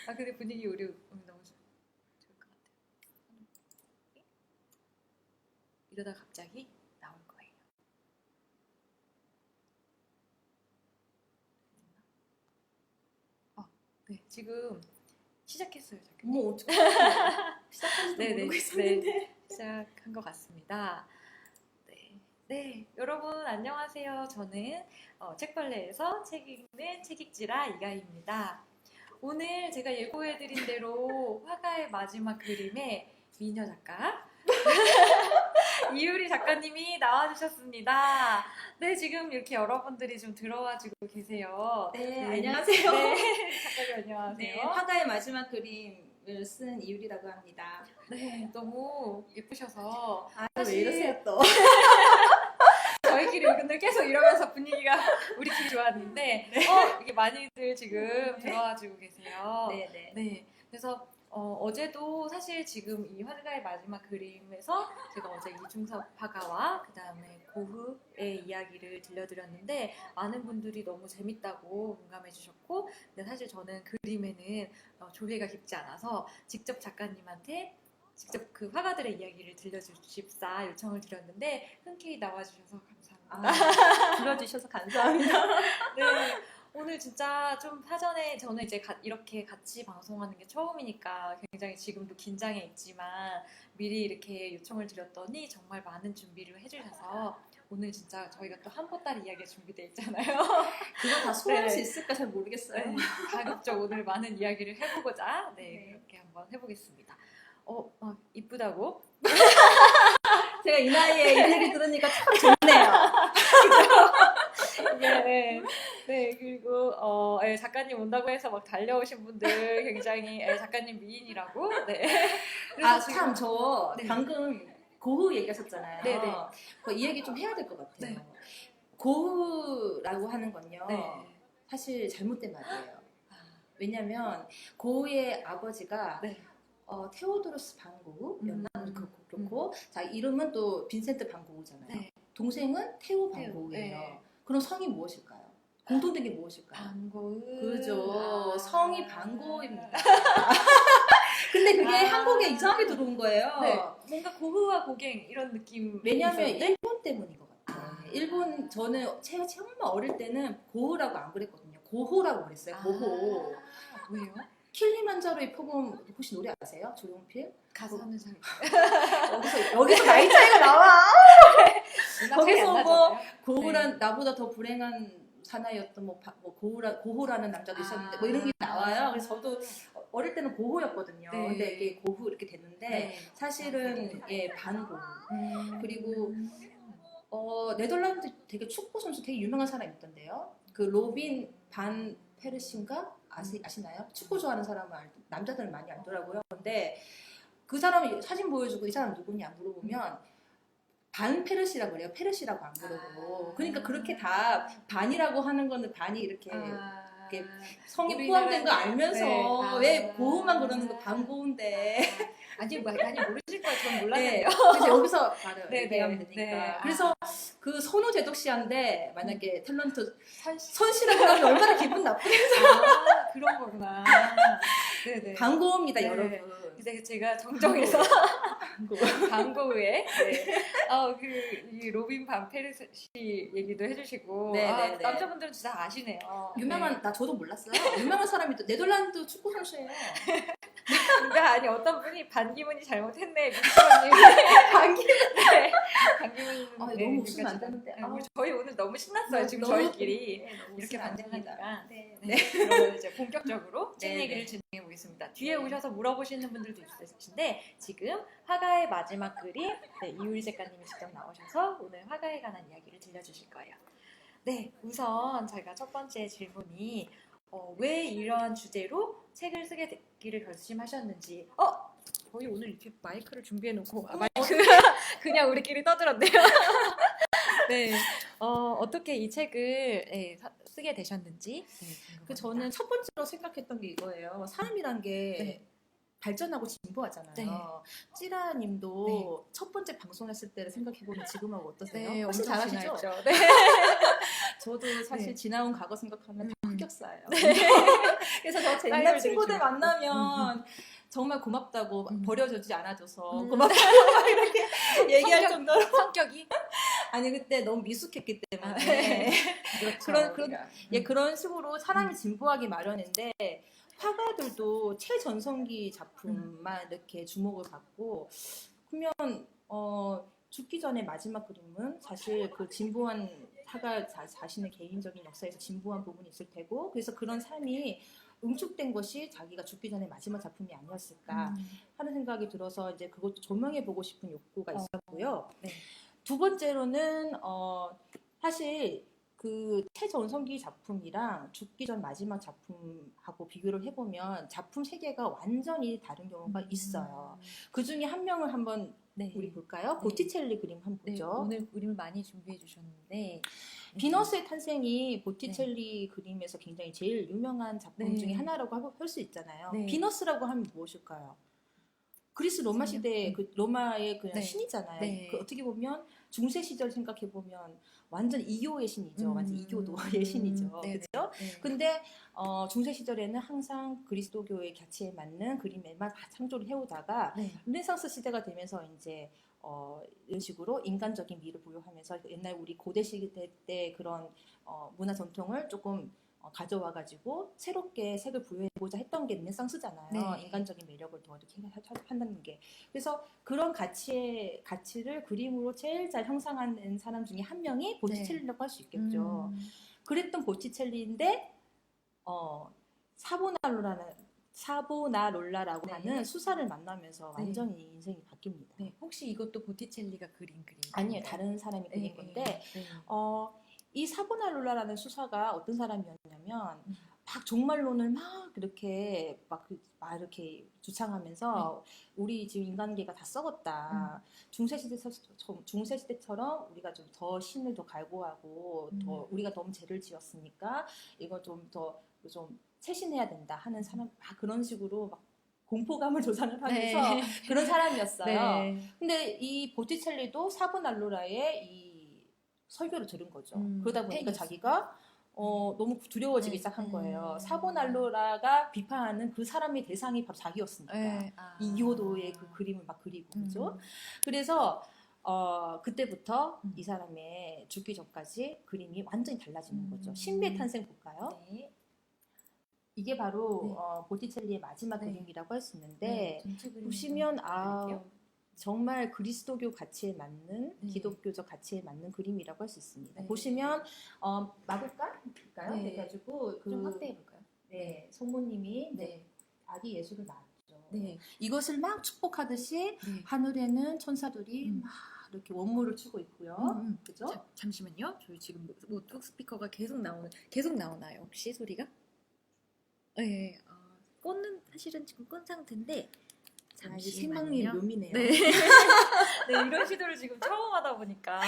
아 근데 분위기 우리 오늘 너무 좋을 것 같아요. 이러다 갑자기 나올 거예요. 네 지금 시작했어요. 작가님. 어머 어떡해. 시작한지도 네네, 모르고 있었는데. 시작한 것 같습니다. 네, 여러분 안녕하세요. 저는 책벌레에서 책 읽는 책읽지라 이가희입니다. 오늘 제가 예고해드린 대로 화가의 마지막 그림의 미녀 작가 이유리 작가님이 나와주셨습니다. 네, 지금 이렇게 여러분들이 좀 들어와주고 계세요. 네, 안녕하세요. 네, 작가님 안녕하세요. 네, 화가의 마지막 그림을 쓴 이유리라고 합니다. 네, 너무 예쁘셔서 아, 사실- 왜 이러세요 또? 저희끼리 근데 계속 이러면서 분위기가 우리끼리 좋았는데 이게 많이들 지금 들어와주고 계세요. 네, 네. 네, 그래서 어제도 사실 지금 이 화가의 마지막 그림에서 제가 어제 이중섭 화가와 그 다음에 고흐의 이야기를 들려드렸는데 많은 분들이 너무 재밌다고 공감해 주셨고, 근데 사실 저는 그림에는 조예가 깊지 않아서 직접 작가님한테 직접 그 화가들의 이야기를 들려주십사 요청을 드렸는데 흔쾌히 나와주셔서 감사합니다. 불러주셔서 감사합니다. 네, 오늘 진짜 좀 사전에 저는 이제 이렇게 같이 방송하는 게 처음이니까 굉장히 지금도 긴장해 있지만 미리 이렇게 요청을 드렸더니 정말 많은 준비를 해주셔서 오늘 진짜 저희가 또 한보따리 이야기가 준비되어 있잖아요. 그거 다 소화할 네. 수 있을까 잘 모르겠어요. 네, 가급적 오늘 많은 이야기를 해보고자 네. 그렇게 한번 해보겠습니다. 막 이쁘다고? 제가 이 나이에 이 얘기 들으니까 참 좋네요. 네, 네, 그리고 작가님 온다고 해서 막 달려오신 분들 굉장히 작가님 미인이라고. 네. 아, 지금- 참, 저 네. 방금 고흐 얘기하셨잖아요. 네, 네. 이 얘기 좀 해야 될 것 같아요. 네. 고흐라고 하는 건요. 네. 사실 잘못된 말이에요. 아, 왜냐면 고흐의 아버지가 네. 테오도로스 반 고흐였나? 그렇고 음. 자 이름은 또 빈센트 반 고흐잖아요. 네. 동생은 테오 반 테오, 고흐예요. 네. 그럼 성이 무엇일까요? 공통된 게 무엇일까요? 반고흐. 그죠. 아. 성이 반고흐입니다. 근데 그게 한국에 이상하게 들어온 거예요. 네. 뭔가 고흐와 고갱 이런 느낌. 왜냐면 있었는데? 일본 때문인 것 같아요. 일본 저는 제가 정말 어릴 때는 고흐라고 안 그랬거든요. 고호라고 그랬어요. 고호. 아, 왜요? 킬리만자로의 표범 혹시 노래 아세요? 조용필? 가사는 잘 여기서 나이 차이가 나와. 거기서 뭐 고호란 나보다 더 불행한 사나이였던 고호라는 남자도 있었는데 뭐 이런 게 나와요. 그래서 저도 어릴 때는 고호였거든요. 네. 근데 이게 고호 이렇게 됐는데 네. 사실은 반고호. 음. 그리고 네덜란드 되게 축구 선수 되게 유명한 사람 있던데요. 그 로빈 반 페르신가 아시나요? 축구 좋아하는 사람은 남자들은 많이 알더라고요. 근데 그 사람 사진 보여주고 이 사람 누구냐 물어보면 반 페르시라고 그래요. 페르시라고 안 부르고. 그러니까 그렇게 다 반이라고 하는 거는 반이 이렇게 이렇게 성이 포함된 거 알면서 네. 왜 고흐만 그러는 거 반고흐인데. 아니 많이 모르실 거예요. 전 몰랐는데요. 네. 그래서 여기서 바로 네, 얘기하면 네, 되니까. 네. 그래서 그 선우재덕 씨한테 만약에 탤런트 선씨. 선씨라고 하면 얼마나 기분 나쁘겠어요. 그런 거구나. 네네. 반고입니다, 네. 여러분. 근데 제가 정정해서 광고에 이 로빈 반 페르시 얘기도 해주시고 네, 네, 네. 남자분들은 진짜 아시네요. 유명한 나 저도 몰랐어요. 유명한 사람이 또 네덜란드 축구 선수예요. 그러니까 아니 어떤 분이 반기문이 잘못했네 민수님 반기문 아, 너무 웃으면 안 되는데. 저희 오늘 너무 신났어요. 지금 저희끼리 이렇게 웃으면 안 됩니다. 반전하니까. 네. 네. 그러면 이제 본격적으로 책 네, 얘기를 네. 진행해 보겠습니다. 뒤에 오셔서 물어보시는 분들도 있으신데 지금 화가의 마지막 그림 이유리 작가님이 직접 나오셔서 오늘 화가에 관한 이야기를 들려주실 거예요. 네, 우선 저희가 첫 번째 질문이 왜 이러한 주제로 책을 쓰게 되기를 결심하셨는지. 저희 오늘 이렇게 마이크를 준비해놓고 마이크 그냥 우리끼리 떠들었네요. 네, 어떻게 이 책을 쓰게 되셨는지. 그 저는 첫 번째로 생각했던 게 이거예요. 사람이란 게 네. 발전하고 진보하잖아요. 네. 찌라님도 첫 번째 방송했을 때를 생각해보면 지금하고 어떠세요? 네, 훨씬 엄청 잘하시죠? 지나했죠. 네. 저도 사실 네. 지나온 과거 생각하면 성격사예요. 그래서 저 제 옛날 사이월드를 친구들 즐기고. 만나면 정말 고맙다고 고맙다지 않아줘서 음. 고맙다고 이렇게 얘기할 성격- 정도로 성격이 아니 그때 너무 미숙했기 때문에 그렇죠. 그런 우리가. 예, 그런 식으로 사람이 진보하기 마련인데 화가들도 최전성기 작품만 이렇게 주목을 받고 그러면 죽기 전에 마지막 그림은 사실 그 진보한 화가 자신의 개인적인 역사에서 진보한 부분이 있을 테고 그래서 그런 삶이 응축된 것이 자기가 죽기 전에 마지막 작품이 아니었을까 하는 생각이 들어서 이제 그것도 조명해 보고 싶은 욕구가 있었고요. 네. 두 번째로는 사실 그 최전성기 작품이랑 죽기 전 마지막 작품하고 비교를 해보면 작품 세계가 완전히 다른 경우가 있어요. 그 중에 한 명을 한번 네. 우리 볼까요? 네. 보티첼리 그림 한번 네, 보죠. 오늘 그림을 많이 준비해 주셨는데 비너스의 탄생이 보티첼리 그림에서 굉장히 제일 유명한 작품 네. 중에 하나라고 할 수 있잖아요. 네. 비너스라고 하면 무엇일까요? 그리스 로마 시대의 그 로마의 그냥 네. 신이잖아요. 네. 그 어떻게 보면 중세 시절 생각해 보면 완전 이교의 신이죠. 완전 이교도의 신이죠. 네, 그렇죠? 네. 근데 중세 시절에는 항상 그리스도교의 가치에 맞는 그림에만 창조를 해오다가 네. 르네상스 시대가 되면서 이제 이런 식으로 인간적인 미를 부여하면서 옛날 우리 고대 시대 때 그런 문화 전통을 조금 가져와가지고 새롭게 색을 부여해보자 했던 게 르네상스잖아요. 네. 인간적인 매력을 더 이렇게 한다는 게. 그래서 그런 가치를 그림으로 제일 잘 형상하는 사람 중에 한 명이 보티첼리라고 할 수 있겠죠. 그랬던 보티첼리인데 사보나롤라라고 네. 하는 수사를 만나면서 네. 완전히 인생이 바뀝니다. 네. 혹시 이것도 보티첼리가 그린 그림? 아니에요. 다른 사람이 그린 건데 네. 이 사보나롤라라는 수사가 어떤 사람이었냐면 막 종말론을 막 이렇게 막 이렇게 주창하면서 우리 지금 인간계가 다 썩었다. 중세 시대처럼 우리가 좀 더 신을 더 갈구하고 더 우리가 너무 죄를 지었으니까 이거 좀 더 좀 세신해야 된다 하는 사람 막 그런 식으로 막 공포감을 조장을 하면서 네. 그런 사람이었어요. 네. 근데 이 보티첼리도 사보날로라의 이 설교를 들은 거죠. 그러다 보니까 팬이었어요. 자기가 너무 두려워지기 시작한 거예요. 사보날로라가 비판하는 그 사람의 대상이 바로 자기였으니까. 네. 이교도의 그 그림을 막 그리고 그죠? 그래서 그때부터 이 사람의 죽기 전까지 그림이 완전히 달라지는 거죠. 신비의 탄생 볼까요? 네. 이게 바로 보티첼리의 마지막 그림이라고 할 수 있는데 전체 그림 보시면 좀 보여드릴게요. 정말 그리스도교 가치에 맞는 네. 기독교적 가치에 맞는 그림이라고 할 수 있습니다. 네. 보시면 마구간일까요? 네. 그래가지고 좀 확대해 볼까요? 네, 성모님이 네. 아기 예수를 낳았죠. 네. 이것을 막 축복하듯이 네. 하늘에는 천사들이 막 이렇게 원물을 추고 있고요. 그죠? 잠시만요. 저희 지금 노트북 스피커가 계속 나오나요? 혹시 소리가? 네. 꽂는 사실은 지금 꽂은 상태인데 이게 생방의 잠시만요. 묘미네요. 네. 네, 이런 시도를 지금 처음 하다 보니까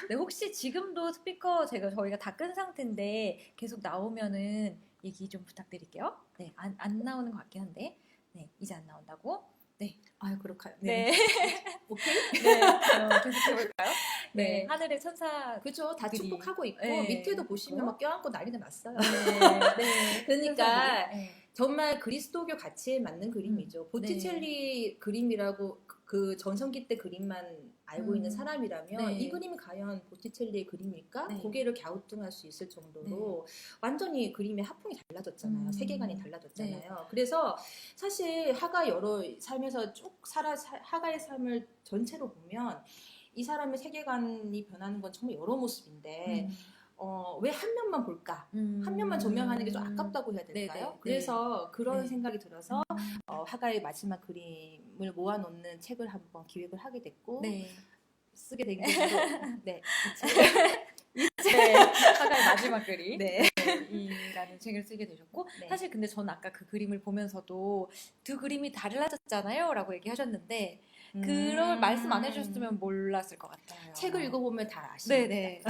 네, 혹시 지금도 스피커 저희가 다 끈 상태인데 계속 나오면은 얘기 좀 부탁드릴게요. 네, 안 나오는 것 같긴 한데 네, 이제 안 나온다고? 아유 그렇까요. 네. 오케이. 네. 계속 해볼까요? 네. 네. 하늘의 천사. 그죠? 다 그리. 축복하고 있고 네. 밑에도 보시면 막 껴안고 난리가 났어요. 네. 그러니까 네. 정말 그리스도교 가치에 맞는 그림이죠. 보티첼리 그림이라고 그 전성기 때 그림만 알고 있는 사람이라면 네. 이 그림이 과연 보티첼리의 그림일까? 네. 고개를 갸우뚱할 수 있을 정도로 완전히 그림의 하풍이 달라졌잖아요. 세계관이 달라졌잖아요. 그래서 사실 하가 여러 삶에서 쭉 하가의 삶을 전체로 보면 이 사람의 세계관이 변하는 건 정말 여러 모습인데 왜 한 면만 볼까? 한 면만 조명하는 게 좀 아깝다고 해야 될까요? 네네. 그래서 그런 네. 생각이 들어서 하가의 마지막 그림을 모아놓는 책을 한번 기획을 하게 됐고 네. 쓰게 된 것으로 네, 네. 하가의 마지막 그림. 네. 이라는 책을 쓰게 되셨고 네. 사실 근데 전 아까 그 그림을 보면서도 두 그림이 달라졌잖아요 라고 얘기하셨는데 그걸 말씀 안 해주셨으면 몰랐을 것 같아요. 책을 읽어보면 다 아시죠? 네네.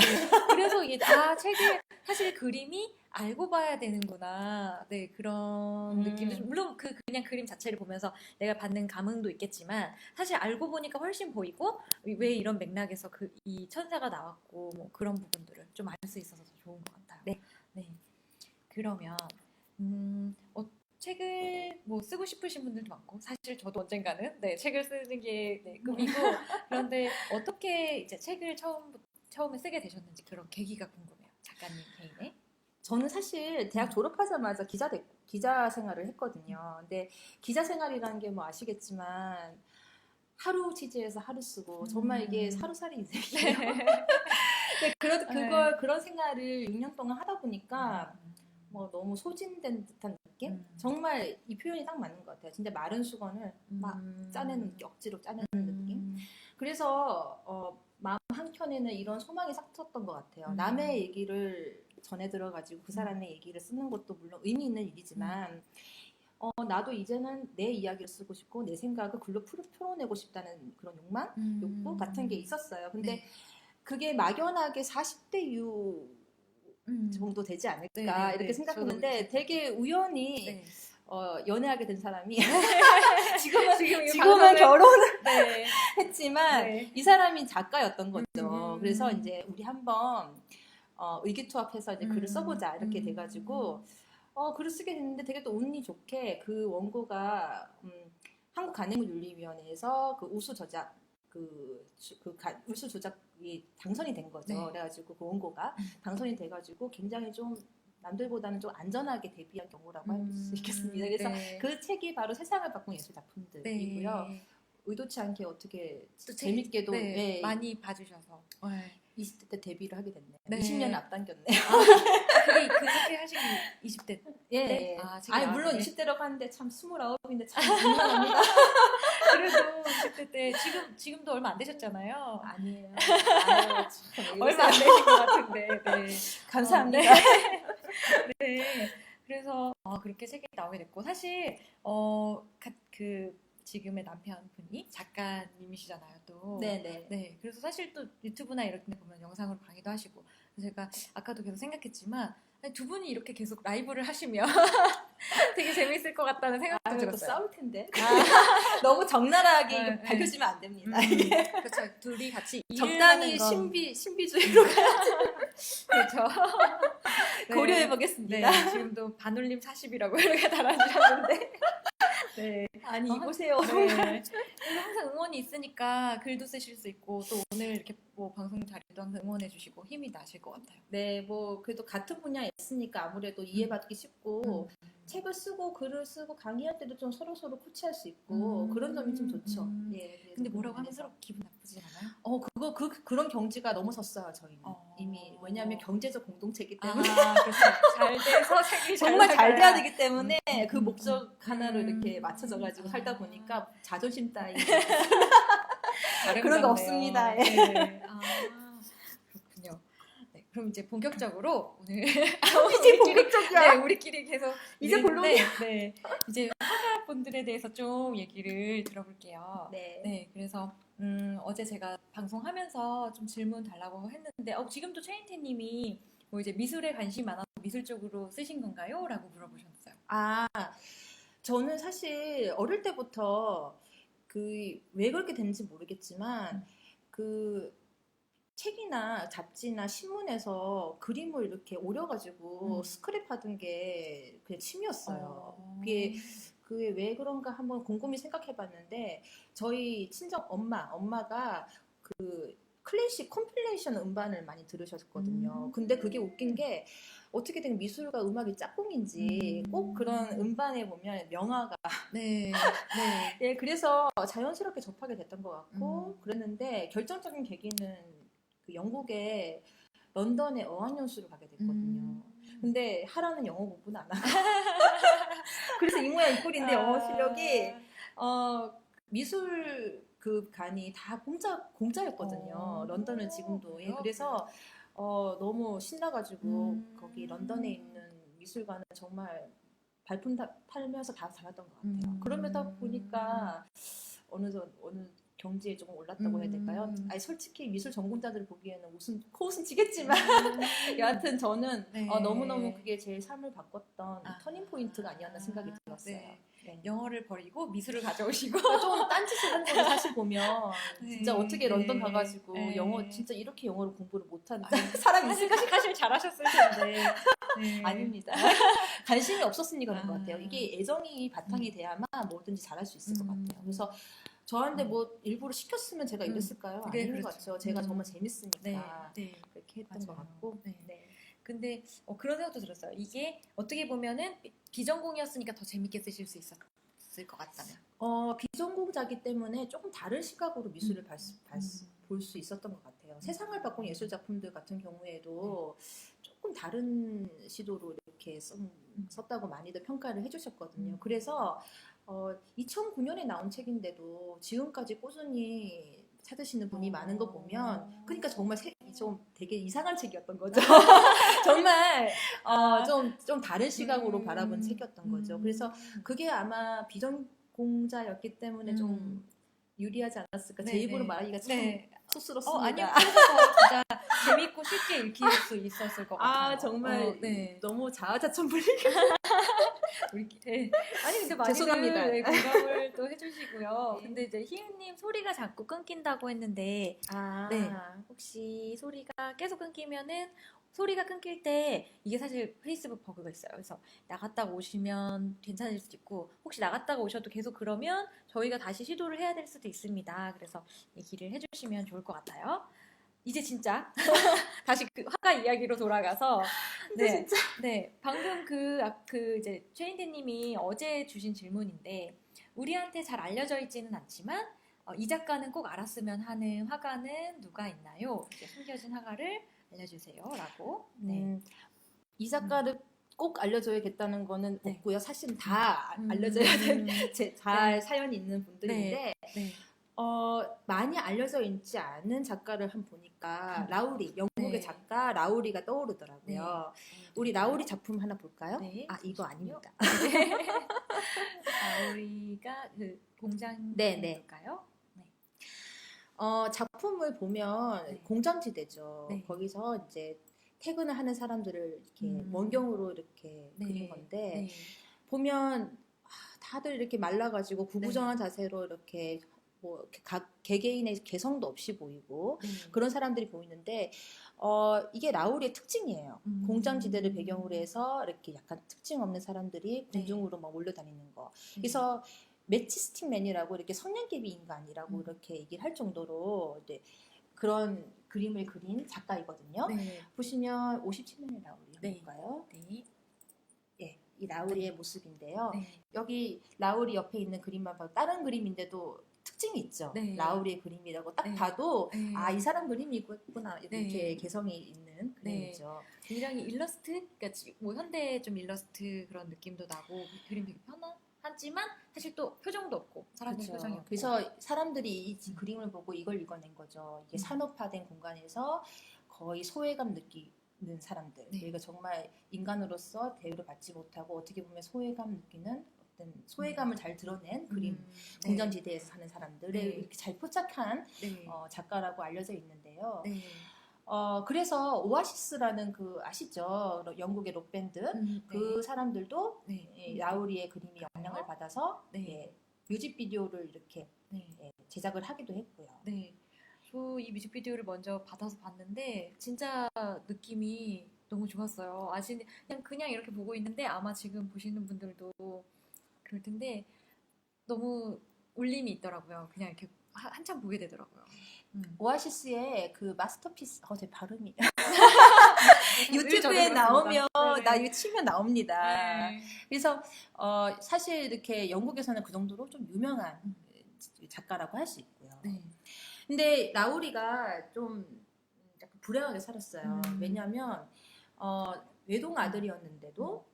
그래서 이게 책을 사실 그림이 알고 봐야 되는구나. 네 그런 느낌도 좀, 물론 그냥 그림 자체를 보면서 내가 받는 감흥도 있겠지만 사실 알고 보니까 훨씬 보이고 왜 이런 맥락에서 이 천사가 나왔고 뭐 그런 부분들을 좀 알 수 있어서 더 좋은 것 같아요. 네. 네. 그러면 책을 뭐 쓰고 싶으신 분들도 많고 사실 저도 언젠가는 네, 책을 쓰는 게 네, 꿈이고 그런데 어떻게 이제 책을 처음에 쓰게 되셨는지 그런 계기가 궁금해요. 작가님 개인의. 저는 사실 대학 졸업하자마자 기자 생활을 했거든요. 근데 기자 생활이라는 게 뭐 아시겠지만 하루 취재해서 하루 쓰고 정말 이게 하루살이 인생이에요. 근데 그런 생활을 6년 동안 하다 보니까 뭐 너무 소진된 듯한 느낌? 정말 이 표현이 딱 맞는 것 같아요. 진짜 마른 수건을 막 짜내는 억지로 짜내는 느낌. 그래서 마음 한켠에는 이런 소망이 싹 텄던 것 같아요. 남의 얘기를 전해 들어가지고 그 사람의 얘기를 쓰는 것도 물론 의미 있는 일이지만 나도 이제는 내 이야기를 쓰고 싶고 내 생각을 글로 풀어내고 싶다는 그런 욕망, 욕구 같은 게 있었어요. 근데 네. 그게 막연하게 40대 이후 정도 되지 않을까 네, 이렇게 네, 생각했는데 저도 되게 우연히 네. 연애하게 된 사람이 지금은 지금은 결혼을 네. 했지만 네. 이 사람이 작가였던 거죠. 그래서 이제 우리 한번 의기투합해서 이제 글을 써보자 이렇게 돼가지고 글을 쓰게 됐는데 되게 또 운이 좋게 그 원고가 한국간행문윤리위원회에서 그 우수 저작 우수 조작이 당선이 된 거죠. 네. 그래가지고 그 원고가 당선이 돼가지고 굉장히 좀 남들보다는 좀 안전하게 데뷔한 경우라고 할 수 있겠습니다. 그래서 네. 그 책이 바로 세상을 바꾼 예술 작품들이고요. 네. 의도치 않게 어떻게 또 재밌게도 네, 네, 많이 봐주셔서 20대 때 데뷔를 하게 됐네요. 네. 20년을 앞당겼네요. 그렇게 하신 20대 예. 때? 아니 물론 20대라고 하는데 참 29인데 참 민망합니다. 그래도 20대 때 지금도 얼마 안 되셨잖아요. 아니에요. 아유, 참, 얼마 안 되신 것 같은데. 네. 감사합니다. 네. 그래서 그렇게 책이 나오게 됐고 사실 그 지금의 남편분이 작가님이시잖아요, 또. 네네. 네. 그래서 사실 또 유튜브나 이런 데 보면 영상으로 강의도 하시고 그래서 제가 아까도 계속 생각했지만 아니, 두 분이 이렇게 계속 라이브를 하시면 되게 재밌을 것 같다는 생각도 또 들었어요. 싸울 텐데. 너무 적나라하게 네, 밝혀지면 안 됩니다. 그렇죠. 둘이 같이 적당히 일하는 건 신비주의로 그렇죠. 고려해 보겠습니다. 네, 지금도 반올림 40이라고 이렇게 달아주셨는데. 네. 아니 이보세요. 네. 항상 응원이 있으니까 글도 쓰실 수 있고 또 오늘 이렇게 뭐 방송 자리도 항상 응원해 주시고 힘이 나실 것 같아요. 네, 뭐 그래도 같은 분야에 있으니까 아무래도 이해받기 쉽고 책을 쓰고 글을 쓰고 강의할 때도 좀 서로 코치할 수 있고 그런 점이 좀 좋죠. 예. 근데 뭐라고 하면 서로 기분 나쁘진 않아요? 그런 경지가 넘어섰어요 저희는 이미 왜냐하면 경제적 공동체이기 때문에 그렇죠. 잘 돼서 책이 정말 잘 돼야 되기 때문에 음. 그 목적 하나로 이렇게 맞춰져가지고 살다 보니까 자존심 따위 그런 거 없습니다. 예. 네. 그렇군요. 네, 그럼 이제 본격적으로 오늘 이제 본격적이야. 네, 우리끼리 계속 이제 본론이야. 네, 이제 화가분들에 대해서 좀 얘기를 들어볼게요. 네. 네, 그래서 어제 제가 방송하면서 좀 질문 달라고 했는데 지금도 최인태님이 뭐 이제 미술에 관심이 많아서 미술 쪽으로 쓰신 건가요? 라고 물어보셨어요. 저는 사실 어릴 때부터 왜 그렇게 됐는지 모르겠지만 그 책이나 잡지나 신문에서 그림을 이렇게 오려가지고 스크랩하던 게 그냥 취미였어요. 그게 왜 그런가 한번 곰곰이 생각해봤는데 저희 친정 엄마가 그 클래식 컴필레이션 음반을 많이 들으셨거든요. 근데 그게 웃긴 게 어떻게 된 미술과 음악이 짝꿍인지 꼭 그런 음반에 보면 명화가 네. 네, 그래서 자연스럽게 접하게 됐던 것 같고 그랬는데 결정적인 계기는 그 영국의 런던의 어학연수를 가게 됐거든요. 근데 하라는 영어 공부는 안 하고 그래서 이 모양 이 꼴인데 영어 실력이 미술 그 간이 다 공짜였거든요. 런던은 지금도. 예, 그래서 너무 신나가지고 거기 런던에 있는 미술관은 정말 발품 팔면서 다 다녔던 것 같아요. 그러다 보니까 어느 경지에 조금 올랐다고 해야 될까요? 음. 아니 솔직히 미술 전공자들 보기에는 코웃음 치겠지만 여하튼 저는 네. 너무너무 그게 제 삶을 바꿨던 아. 터닝 포인트가 아니었나 생각이 들었어요. 네. 네. 영어를 버리고 미술을 가져오시고 좀 딴짓을 한 거예요. 사실 보면 네. 진짜 어떻게 런던 가가지고 네. 영어 진짜 이렇게 영어를 공부를 못하는 아니, 사람이 있을까? 사실 잘하셨을 텐데. 네. 아닙니다. 관심이 없었으니까 그런 것 아. 같아요. 이게 애정이 바탕이 돼야만 뭐든지 잘할 수 있을 것 같아요. 그래서 저한테 음. 뭐 일부러 시켰으면 제가 이랬을까요? 네, 아닌 그렇죠. 것 같죠. 제가 정말 재밌으니까 네. 네. 그렇게 했던 것 맞아요. 같고. 네. 네. 근데 그런 생각도 들었어요. 이게 어떻게 보면은 비전공이었으니까 더 재밌게 쓰실 수 있었을 것 같다면. 비전공자기 때문에 조금 다른 시각으로 미술을 음. 볼 수 있었던 것 같아요. 세상을 바꾼 예술 작품들 같은 경우에도 조금 다른 시도로 이렇게 썼다고 많이들 평가를 해주셨거든요. 그래서 2009년에 나온 책인데도 지금까지 꾸준히 찾으시는 분이 많은 거 보면 그러니까 정말 좀 되게 이상한 책이었던 거죠. 정말 좀 다른 시각으로 바라본 책이었던 거죠. 그래서 그게 아마 비전공자였기 때문에 좀 유리하지 않았을까. 제 입으로 말하기가 참 쑥스럽습니다. 아니요. 그래서 더 진짜 재밌고 쉽게 읽힐 수 있었을 것 같아요. 정말 네. 너무 자아자찬불이게. 네. 아니 근데 많이들 죄송합니다. 네, 공감을 또 해주시고요. 네. 근데 이제 희은님 소리가 자꾸 끊긴다고 했는데 네. 혹시 소리가 계속 끊기면은 소리가 끊길 때 이게 사실 페이스북 버그가 있어요. 그래서 나갔다가 오시면 괜찮을 수도 있고 혹시 나갔다가 오셔도 계속 그러면 저희가 다시 시도를 해야 될 수도 있습니다. 그래서 얘기를 해주시면 좋을 것 같아요. 이제 진짜 다시 그 화가 이야기로 돌아가서 네 방금 그 이제 최인대님이 어제 주신 질문인데 우리한테 잘 알려져 있지는 않지만 이 작가는 꼭 알았으면 하는 화가는 누가 있나요? 이제 숨겨진 화가를 알려주세요라고. 네. 이 작가를 꼭 알려줘야겠다는 거는 네. 없고요. 사실은 다 알려져야 되는 잘 사연이 있는 분들인데 네. 많이 알려져 있지 않은 작가를 한번 보니까 라우리, 영국의 작가 라우리가 떠오르더라고요. 우리 라우리 작품 하나 볼까요? 네. 이거 아닙니다. 라우리가 그 공장일까요? 네. 작품을 보면 공장지대죠. 네. 거기서 이제 퇴근을 하는 사람들을 이렇게 원경으로 이렇게 그린 건데 보면 다들 이렇게 말라가지고 구부정한 자세로 이렇게 뭐 각 개개인의 개성도 없이 보이고 그런 사람들이 보이는데 이게 라우리의 특징이에요. 공장지대를 배경으로 해서 이렇게 약간 특징 없는 사람들이 공중으로 막 몰려다니는 거. 그래서 매치스틱맨이라고 이렇게 성냥개비 인간이라고 이렇게 얘기를 할 정도로 이제 그런 그림을 그린 작가이거든요. 보시면 57년의 라우리인가요? 네. 이 라우리의 모습인데요. 여기 라우리 옆에 있는 그림만 봐도 다른 그림인데도 특징이 있죠. 라우리의 그림이라고 딱 봐도 이 사람 그림이구나 이렇게 개성이 있는 그림이죠. 굉장히 일러스트, 그러니까 뭐 현대 좀 일러스트 그런 느낌도 나고 그림 되게 편하지만 사실 또 표정도 없고 사람들 표정이 없고. 그래서 사람들이 이 그림을 보고 이걸 읽어낸 거죠. 이게 산업화된 공간에서 거의 소외감 느끼는 사람들. 그러니까 정말 인간으로서 대우를 받지 못하고 어떻게 보면 소외감 느끼는 어떤 소외감을 잘 드러낸 그림. 공장지대에서 사는 사람들을 이렇게 잘 포착한 작가라고 알려져 있는데요. 그래서 오아시스라는 그 아시죠? 영국의 록밴드 그 사람들도 라우리의 그림이 영향을 받아서 뮤직비디오를 이렇게 제작을 하기도 했고요. 저 이 뮤직비디오를 먼저 받아서 봤는데 진짜 느낌이 너무 좋았어요. 그냥 이렇게 보고 있는데 아마 지금 보시는 분들도 그럴 텐데 너무 울림이 있더라고요. 그냥 이렇게 한참 보게 되더라고요. 오아시스의 그 마스터피스, 제 발음이 유튜브에 나오면 나 이거 치면 나옵니다. 그래서 사실 이렇게 영국에서는 그 정도로 좀 유명한 작가라고 할 수 있고요. 근데 라우리가 좀 약간 불행하게 살았어요. 왜냐하면 외동 아들이었는데도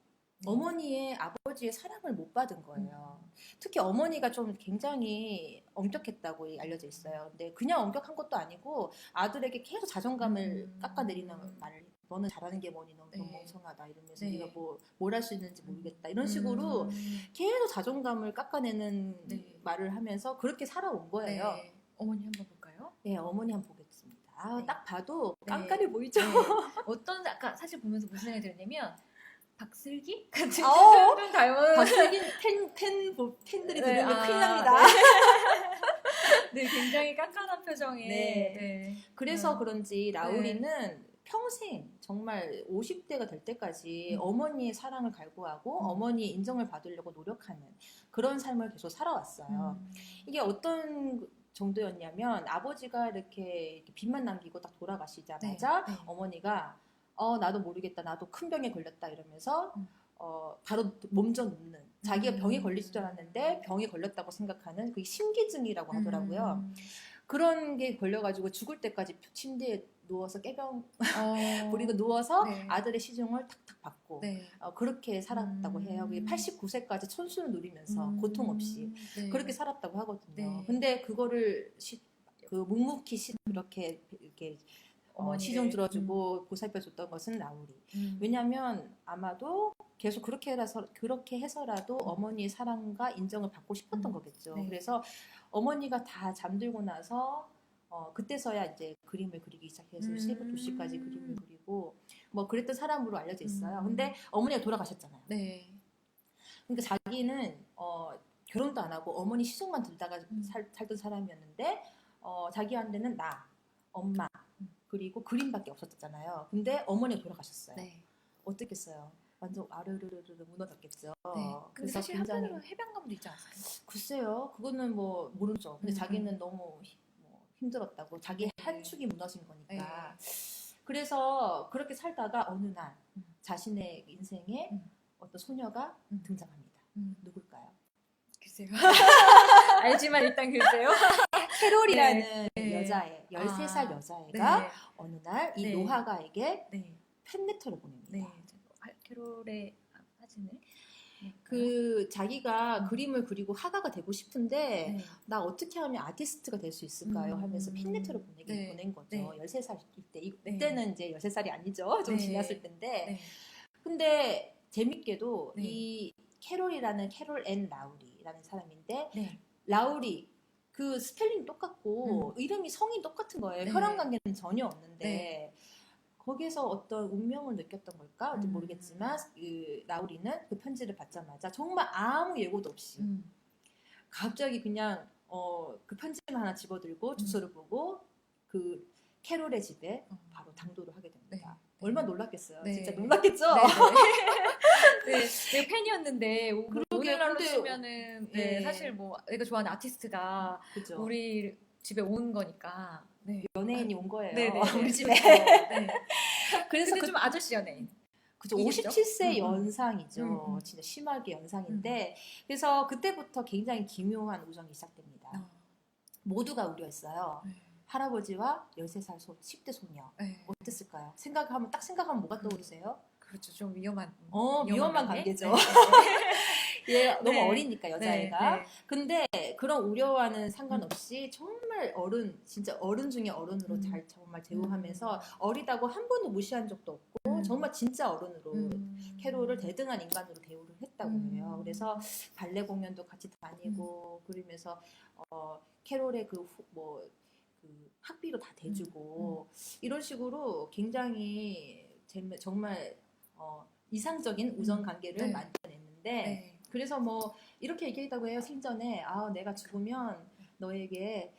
어머니의 아버지의 사랑을 못 받은 거예요. 특히 어머니가 좀 굉장히 엄격했다고 알려져 있어요. 근데 그냥 엄격한 것도 아니고 아들에게 계속 자존감을 깎아내리는 말을 너는 잘하는 게 뭐니 너무 멍청하다 이러면서 네가 뭘 할 수 있는지 모르겠다 이런 식으로 계속 자존감을 깎아내는 말을 하면서 그렇게 살아온 거예요. 어머니 한번 볼까요? 네, 어머니 한번 보겠습니다. 아, 네. 딱 봐도 네. 깐깐해 보이죠? 네. 어떤 아까 사실 보면서 무슨 생각이 들었냐면 박슬기 같은 어? 좀 닮은 박슬기 팬들이 네, 들으면 아, 큰일 납니다. 네, 굉장히 깐깐한 표정에. 네. 네. 그래서 그런지 라우리는 평생 정말 50대가 될 때까지 어머니의 사랑을 갈구하고 어머니의 인정을 받으려고 노력하는 그런 삶을 계속 살아왔어요. 이게 어떤 정도였냐면 아버지가 이렇게 빚만 남기고 딱 돌아가시자마자 네, 네. 어머니가 나도 모르겠다, 나도 큰 병에 걸렸다 이러면서 바로 몸져 눕는, 자기가 병에 걸리지도 않았는데 병에 걸렸다고 생각하는 그게 심기증이라고 하더라고요. 그런 게 걸려가지고 죽을 때까지 침대에 누워서 깨병 부리고 누워서 네. 아들의 시중을 탁탁 받고 네. 그렇게 살았다고 해요. 89세까지 천수를 누리면서 고통 없이 네. 그렇게 살았다고 하거든요. 네. 근데 그거를 그 묵묵히 그렇게 이렇게 어머니를. 시중 들어주고 보살펴줬던 것은 라울이. 왜냐하면 아마도 계속 그렇게 해서라도 어머니의 사랑과 인정을 받고 싶었던 거겠죠. 네. 그래서 어머니가 다 잠들고 나서 그때서야 이제 그림을 그리기 시작해서 새벽 2시까지 그림을 그리고 뭐 그랬던 사람으로 알려져 있어요. 근데 어머니가 돌아가셨잖아요. 네. 그러니까 자기는 결혼도 안 하고 어머니 시중만 들다가 살던 사람이었는데 자기한테는 나, 엄마 그리고 그림밖에 없었잖아요. 근데 어머니가 돌아가셨어요. 네. 어떻겠어요? 완전 아르르르르 무너졌겠죠. 네. 근데 그래서 사실 굉장히 한편으로 해방감도 있지 않았어요? 글쎄요, 그거는 뭐 모르죠. 근데 자기는 너무 힘들었다고, 자기 한 축이 무너진 거니까. 그래서 그렇게 살다가 어느 날 자신의 인생에 어떤 소녀가 등장합니다. 누굴까요? 글쎄요. 알지만 일단 글쎄요. 캐롤이라는 네. 여자애, 13살 여자애가 네. 어느 날 이 네. 노하가에게 네. 팬레터를 보냅니다. 네. 캐롤의 사진을. 그 자기가 그림을 그리고 화가가 되고 싶은데 네. 나 어떻게 하면 아티스트가 될 수 있을까요? 하면서 팬레터를 보낸 거죠. 네. 13살일 때. 이때는 이제 13살이 아니죠. 좀 네. 지났을 때인데. 네. 근데 재밌게도 네. 이 캐롤이라는 캐롤 앤 라우리라는 사람인데 네. 라우리 그 스펠링 똑같고 이름이 성이 똑같은 거예요. 네. 혈연 관계는 전혀 없는데 네. 거기서 어떤 운명을 느꼈던 걸까? 모르겠지만 그 라우리는 그 편지를 받자마자 정말 아무 예고도 없이 갑자기 그냥 그 편지만 하나 집어들고 주소를 보고 그 캐롤의 집에 바로 당도를 하게 됩니다. 네. 얼마나 놀랐겠어요. 네. 진짜 놀랐겠죠? 네. 내가 팬이었는데 오늘날로 근데, 치면은 네. 사실 뭐 내가 좋아하는 아티스트가 그죠. 우리 집에 온 거니까. 네. 연예인이 온 거예요. 네네. 우리 집에. 네. 그래서 근데 좀 아저씨 연예인. 그죠. 이겠죠? 57세 연상이죠. 음. 진짜 심하게 연상인데 그래서 그때부터 굉장히 기묘한 우정이 시작됩니다. 모두가 우려했어요. 할아버지와 13살 10대 소녀. 네. 어땠을까요? 딱 생각하면 뭐가 떠오르세요? 그렇죠. 좀 위험한. 위험한 관계죠. 네. 너무 네. 어리니까 여자애가. 네. 근데 그런 우려와는 상관없이 정말 진짜 어른 중에 어른으로 정말 대우하면서 어리다고 한 번도 무시한 적도 없고 정말 진짜 어른으로 캐롤을 대등한 인간으로 대우를 했다고 해요. 그래서 발레 공연도 같이 다니고 그러면서 캐롤의 그 학비도 다 대주고 이런 식으로 굉장히 정말 이상적인 우정 관계를 네. 만들어냈는데 네. 그래서 뭐 이렇게 얘기했다고 해요. 생전에 내가 죽으면 너에게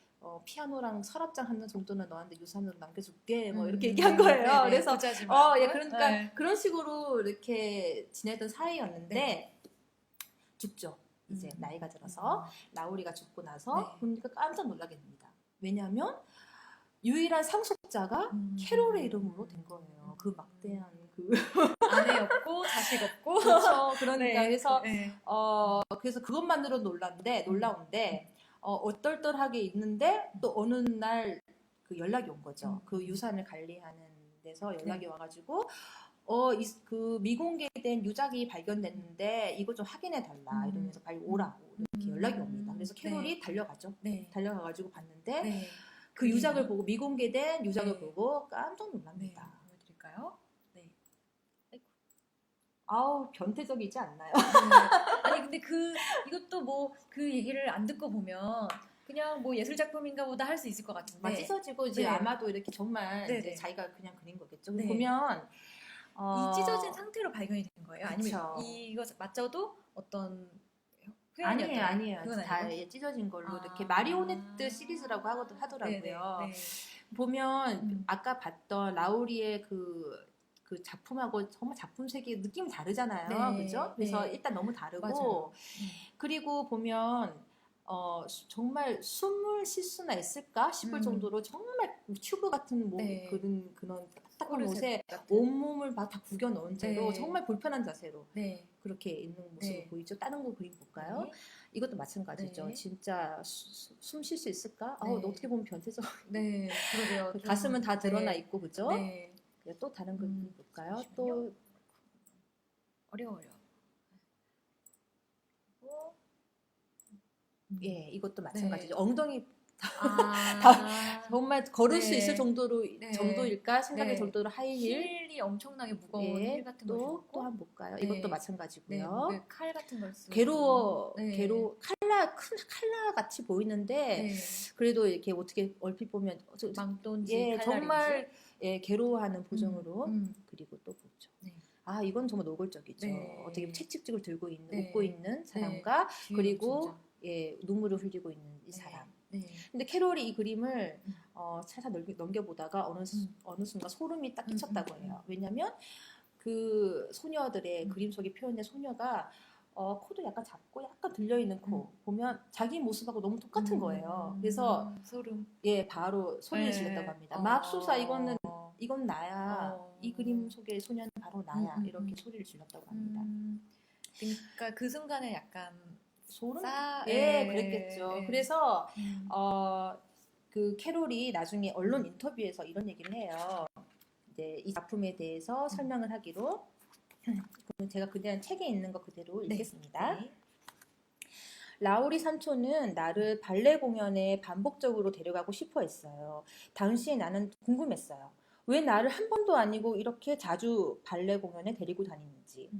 피아노랑 서랍장 한 장 정도는 너한테 유산으로 남겨줄게 뭐 이렇게 얘기한 거예요. 네네. 그래서 부자지만. 그러니까 네. 그런 식으로 이렇게 지내던 사이였는데 죽죠. 이제 나이가 들어서 라우리가 죽고 나서 보니까 깜짝 놀라게 됩니다. 왜냐하면 유일한 상속자가 캐롤의 이름으로 된 거예요. 그 막대한 아내 없고 자식 없고. 그렇죠. 그러니까 네. 그래서 네. 그래서 그것만으로 놀라운데 얼떨떨하게 있는데 또 어느 날 그 연락이 온 거죠. 그 유산을 관리하는 데서 연락이 와가지고 그 미공개된 유작이 발견됐는데 이거 좀 확인해 달라 이러면서 빨리 오라고 이렇게 연락이 옵니다. 그래서 캐롤이 달려가죠. 네. 달려가가지고 봤는데 네. 그 유작을 보고 미공개된 유작을 네. 보고 깜짝 네. 놀랍니다. 보여드릴까요? 네. 아우 변태적이지 않나요? 아니 근데 이것도 뭐 그 얘기를 안 듣고 보면 그냥 뭐 예술 작품인가 보다 할 수 있을 것 같은데. 막 찢어지고 이제 네. 아마도 이렇게 정말 네, 이제 네. 자기가 그냥 그린 거겠죠. 네. 보면 이 찢어진 상태로 발견이 되는 거예요? 아니면 그쵸. 이거 맞춰도 어떤 표현이었던 아니에요. 그건 다 아니고? 찢어진 걸로 아. 이렇게 마리오네트 시리즈라고 하더라고요. 네, 네, 보면 아까 봤던 라우리의 그 작품하고 정말 작품 세계 느낌이 다르잖아요. 네, 그죠? 그래서 네. 일단 너무 다르고 맞아요. 그리고 보면 정말 숨을 쉴 수나 있을까 싶을 정도로 정말 튜브 같은 네. 그런 딱딱한 코르셋 옷에 같은. 온몸을 다 구겨 넣은 채로 네. 정말 불편한 자세로 네. 그렇게 있는 모습을 네. 보이죠. 다른 거 그림 볼까요? 네. 이것도 마찬가지죠. 네. 진짜 숨 쉴 수 있을까? 네. 어떻게 보면 변태적. 네, 그러게요. 좀, 가슴은 다 드러나 네. 있고 그죠? 네. 또 다른 그림 볼까요? 잠시만요. 또 어려워요. 예, 이것도 마찬가지죠. 네. 엉덩이 아, 정말 걸을 네. 수 있을 네. 정도일까 생각할 네. 정도로 하이힐. 힐이 엄청나게 무거운 예, 힐 같은 걸 또 주고 한번 볼까요? 네. 이것도 네, 마찬가지고요. 목에 칼 같은 걸 쓰고 네. 큰 칼라 같이 보이는데 네. 그래도 이렇게 어떻게 얼핏 보면 망토인지 예, 칼날인지 정말 예, 괴로워하는 표정으로 그리고 또 보죠. 네. 아, 이건 정말 노골적이죠. 네. 어떻게 채찍질을 들고 있는 네. 웃고 있는 사람과 뒤에 그리고 진짜. 예, 눈물을 흘리고 있는 이 네. 사람. 네. 근데 캐롤이 이 그림을 살살 넘겨보다가 어느 순간 소름이 딱 끼쳤다고 해요. 왜냐하면 그 소녀들의 그림 속에 표현된 소녀가 코도 약간 작고 약간 들려있는 코 보면 자기 모습하고 너무 똑같은 거예요. 그래서 소름. 예, 바로 소리를 네. 질렀다고 합니다. 맙소사 이건 나야. 이 그림 속의 소녀는 바로 나야. 이렇게 소리를 질렀다고 합니다. 그러니까 그 순간에 약간 소름? 예, 예, 그랬겠죠. 예. 그래서 그 캐롤이 나중에 언론 인터뷰에서 이런 얘기를 해요. 이제 이 작품에 대해서 설명을 하기로 제가 그냥 책에 있는 거 그대로 읽겠습니다. 네. 라우리 삼촌은 나를 발레 공연에 반복적으로 데려가고 싶어 했어요. 당시에 나는 궁금했어요. 왜 나를 한 번도 아니고 이렇게 자주 발레 공연에 데리고 다니는지.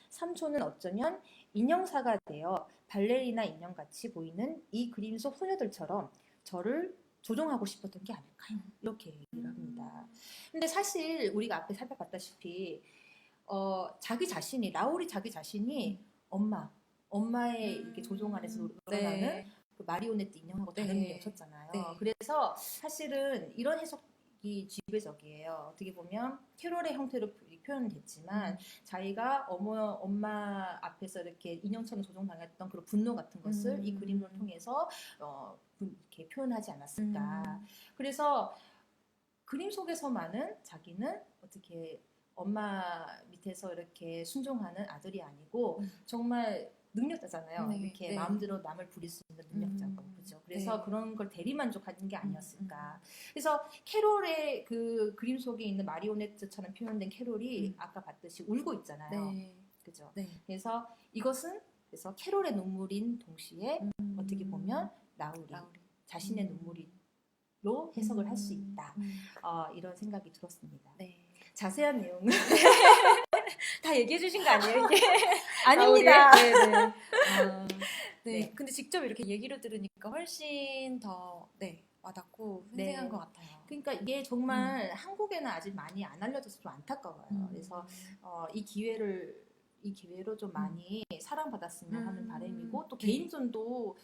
삼촌은 어쩌면 인형사가 되어 발레리나 인형같이 보이는 이 그림 속 소녀들처럼 저를 조종하고 싶었던 게 아닐까요? 이렇게 얘기를 합니다. 근데 사실 우리가 앞에 살펴봤다시피 라울이 자기 자신이 엄마의 이렇게 조종 안에서 놀아나는 네. 그 마리오네트 인형하고 다름이 네. 없었잖아요. 네. 그래서 사실은 이런 해석이 지배적이에요. 어떻게 보면 캐롤의 형태로 표현됐지만 자기가 엄마 앞에서 이렇게 인형처럼 조종당했던 그런 분노 같은 것을 이 그림을 통해서 이렇게 표현하지 않았을까. 그래서 그림 속에서만은 자기는 어떻게 엄마 밑에서 이렇게 순종하는 아들이 아니고 정말 능력자잖아요. 네, 이렇게 네. 마음대로 남을 부릴 수 있는 능력자고, 그죠? 그래서 네. 그런 걸 대리만족하는 게 아니었을까. 그래서 캐롤의 그 그림 속에 있는 마리오네트처럼 표현된 캐롤이 아까 봤듯이 울고 있잖아요. 네. 그죠? 네. 그래서 그래서 캐롤의 눈물인 동시에 어떻게 보면 라우리 자신의 눈물로 해석을 할 수 있다. 이런 생각이 들었습니다. 네. 자세한 내용은 다 얘기해 주신 거 아니에요, 이게? 아닙니다. 네, 네. 네. 네. 근데 직접 이렇게 얘기를 들으니까 훨씬 더 와닿고 생생한 네. 것 같아요. 그러니까 이게 정말 한국에는 아직 많이 안 알려져서 좀 안타까워요. 그래서 이 기회로 좀 많이 사랑받았으면 하는 바람이고 또 개인전도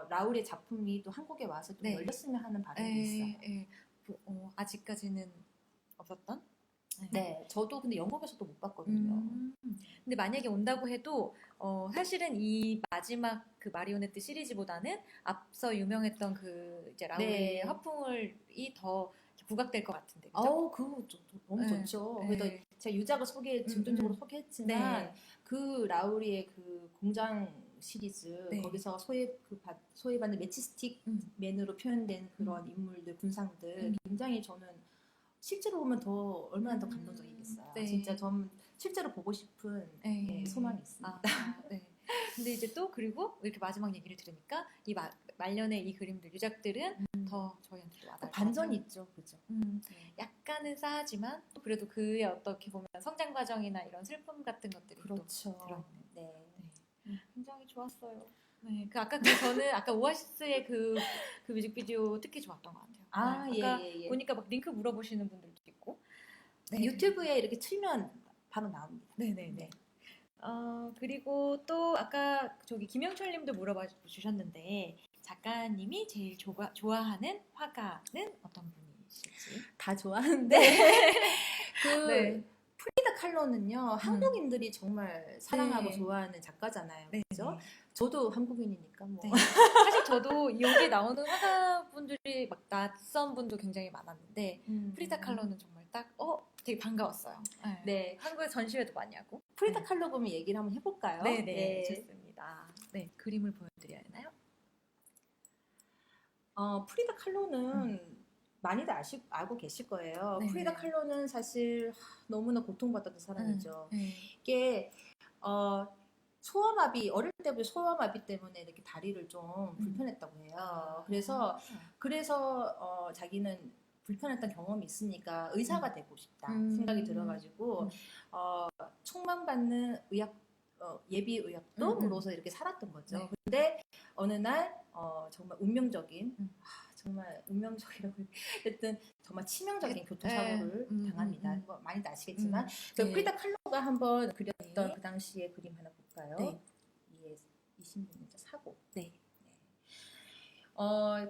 라울의 작품이 또 한국에 와서 좀 열렸으면 하는 바람이 있어요. 네. 아직까지는 없었던? 네, 저도 근데 영국에서도 못 봤거든요. 근데 만약에 온다고 해도 사실은 이 마지막 그 마리오네트 시리즈보다는 앞서 유명했던 그 이제 라울의 화풍이 더 부각될 것 같은데. 그죠? 그거 너무 좋죠. 네. 그래서 제가 유작을 중점적으로 소개했지만 그 라우리의 그 공장 시리즈 거기서 소외받는 매치스틱 맨으로 표현된 그런 인물들, 군상들 굉장히 저는 실제로 보면 얼마나 더 감동적이겠어요. 진짜 전 실제로 보고 싶은 소망이 있습니다. 네. 근데 이제 또 그리고 이렇게 마지막 얘기를 들으니까 이 말년의 이 그림들, 유작들은 더 저희한테 와닿을 반전이 있죠, 그죠? 약간은 싸하지만 또 그래도 그의 어떻게 보면 성장 과정이나 이런 슬픔 같은 것들이 그렇죠. 또 들어있는. 네. 굉장히 좋았어요. 네, 저는 아까 오아시스의 그 뮤직비디오 특히 좋았던 것 같아요. 아, 네, 예, 아까 예, 예. 보니까 막 링크 물어보시는 분들도 있고. 네. 유튜브에 이렇게 치면 바로 나옵니다. 네네네. 그리고 또 아까 저기 김영철님도 물어봐 주셨는데 작가님이 제일 좋아하는 화가는 어떤 분이실지? 다 좋아하는데 그 네. 프리다 칼로는요 한국인들이 정말 사랑하고 네. 좋아하는 작가잖아요. 네. 그죠? 저도 한국인이니까 뭐. 네. 사실 저도 여기 나오는 화가분들이 막 낯선 분도 굉장히 많았는데 프리다 칼로는 정말 딱 되게 반가웠어요. 네. 네. 한국에 전시회도 많이 하고. 프리다 칼로 보면 얘기를 한번 해볼까요? 네네. 네. 좋습니다. 네, 그림을 보여드려야 하나요? 프리다 칼로는 많이들 알고 계실 거예요. 네. 프리다 칼로는 사실 너무나 고통받았던 사람이죠. 네. 이게 소아마비 어릴 때부터 소아마비 때문에 이렇게 다리를 좀 불편했다고 해요. 그래서 자기는 불편했던 경험이 있으니까 의사가 되고 싶다 생각이 들어가지고 총망받는 예비 의학도로서 이렇게 살았던 거죠. 네. 근데 어느 날 정말 운명적인 정말 운명적이라고 했든 정말 치명적인 교통사고를 당합니다. 뭐 많이들 아시겠지만 네. 프리다 칼로가 한번 그렸던 네. 그 당시의 그림 하나 볼까요? 네. 이 신분자 사고. 네.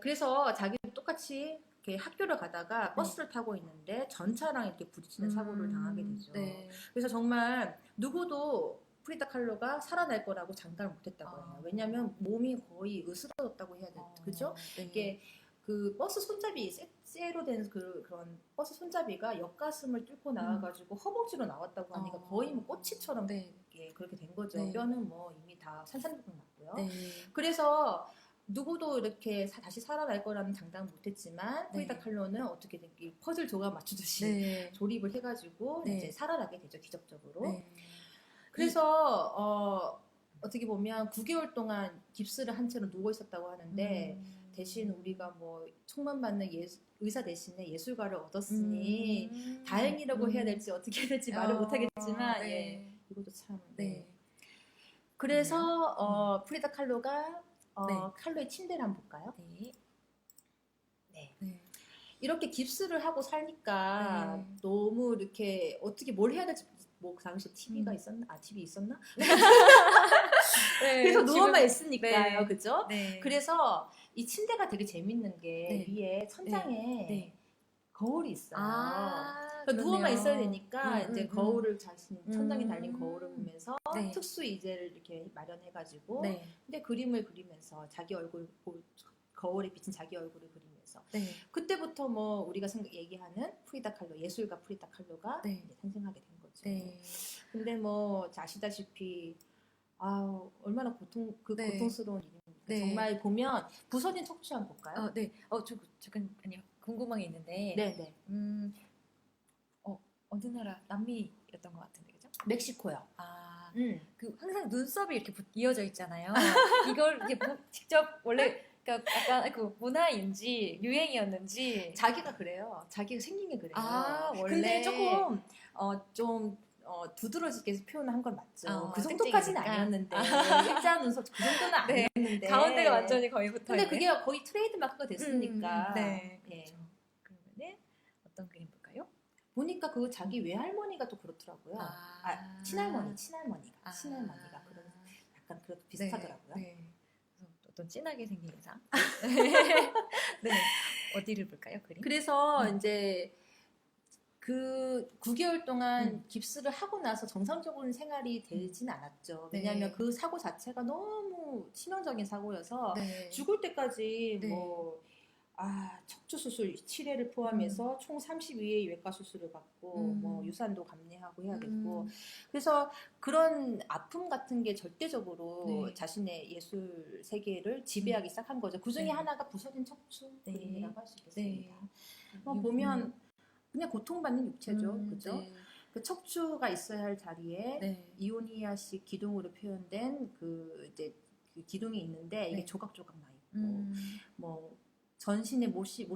그래서 자기도 똑같이 이렇게 학교를 가다가 버스를 타고 있는데 전차랑 이렇게 부딪히는 사고를 당하게 되죠. 네. 그래서 정말 누구도 프리다 칼로가 살아날 거라고 장담을 못했다고 해요. 왜냐하면 몸이 거의 으스러졌다고 해야 돼, 그죠? 네. 이게 그 버스 손잡이 쇠로 된 그런 버스 손잡이가 옆가슴을 뚫고 나와가지고 허벅지로 나왔다고 하니까 거의 뭐 꼬치처럼 네. 그렇게 된 거죠. 네. 뼈는 뭐 이미 다 산산조각 났고요. 네. 그래서 누구도 이렇게 다시 살아날 거라는 장담을 못했지만 네. 프리다 칼로는 어떻게든 이 퍼즐 조각 맞추듯이 네. 조립을 해가지고 네. 이제 살아나게 되죠, 기적적으로. 네. 그래서 어떻게 보면 9개월 동안 깁스를 한 채로 누워 있었다고 하는데 대신 우리가 뭐 총만 받는 의사 대신에 예술가를 얻었으니 다행이라고 해야 될지 어떻게 해야 될지 말을 못하겠지만 네. 예, 이것도 참. 네. 그래서 프리다 칼로가 네. 칼로의 침대를 한번 볼까요? 네. 네. 네. 이렇게 깁스를 하고 살니까 네. 너무 이렇게 어떻게 뭘 해야 될지 뭐 그 당시 TV가 있었나? TV 있었나? 네. 그래서 누워만 지금- 있으니까요, 네. 그죠? 네. 그래서 이 침대가 되게 재밌는 게 네. 위에 천장에 네. 거울이 있어요. 그러니까 그렇네요. 누워만 있어야 되니까 이제 음. 거울을 천장에 달린 거울을 보면서 네. 특수 이제를 이렇게 마련해가지고 네. 근데 그림을 그리면서 자기 얼굴 거울에 비친 자기 얼굴을 그리면서 네. 그때부터 뭐 우리가 얘기하는 프리다 칼로 예술가 프리다 칼로가 네. 이제 탄생하게 된 거죠. 네. 근데 뭐 아시다시피 얼마나 네. 고통스러운 일입니까? 네. 정말 보면 부서진 척추 한번 볼까요? 네. 잠깐만요. 궁금한 게 있는데. 네. 어느 나라 남미였던 것 같은데 그죠? 멕시코요. 그 항상 눈썹이 이렇게 이어져 있잖아요. 이걸 이렇게 직접 원래 그러니까 약간 그 문화인지 유행이었는지 자기가 그래요. 자기가 생긴 게 그래요. 원래 근데 조금 좀 두드러지게 표현을 한 건 맞죠. 그 정도까지는 땡땡이니까. 아니었는데 일자 눈썹 그 정도는 네. 아니었는데 가운데가 완전히 거의 붙어 근데 있는. 그게 거의 트레이드 마크가 됐으니까. 네. 예. 그렇죠. 그러면은 어떤 그림 볼까요? 보니까 그 자기 외할머니가 또 그렇더라고요. 친할머니가 그런 약간 그렇게 비슷하더라고요. 네. 그래서 어떤 진하게 생긴 이상. 네. 어디를 볼까요, 그림? 그래서 이제 그 9개월 동안 깁스를 하고 나서 정상적인 생활이 되진 않았죠. 왜냐하면 네. 그 사고 자체가 너무 치명적인 사고여서 네. 죽을 때까지 네. 척추 수술 7회를 포함해서 총 32회의 외과 수술을 받고 뭐 유산도 감내하고 해야 됐고 그래서 그런 아픔 같은 게 절대적으로 네. 자신의 예술 세계를 지배하기 시작한 거죠. 그 중에 네. 하나가 부서진 척추 네. 그림이라고 할 수 있겠습니다. 네. 보면 그냥 고통받는 육체죠, 그죠? 네. 그 척추가 있어야 할 자리에 네. 이오니아식 기둥으로 표현된 그 기둥이 있는데 이게 네. 조각조각 나 있고 뭐 전신에 못이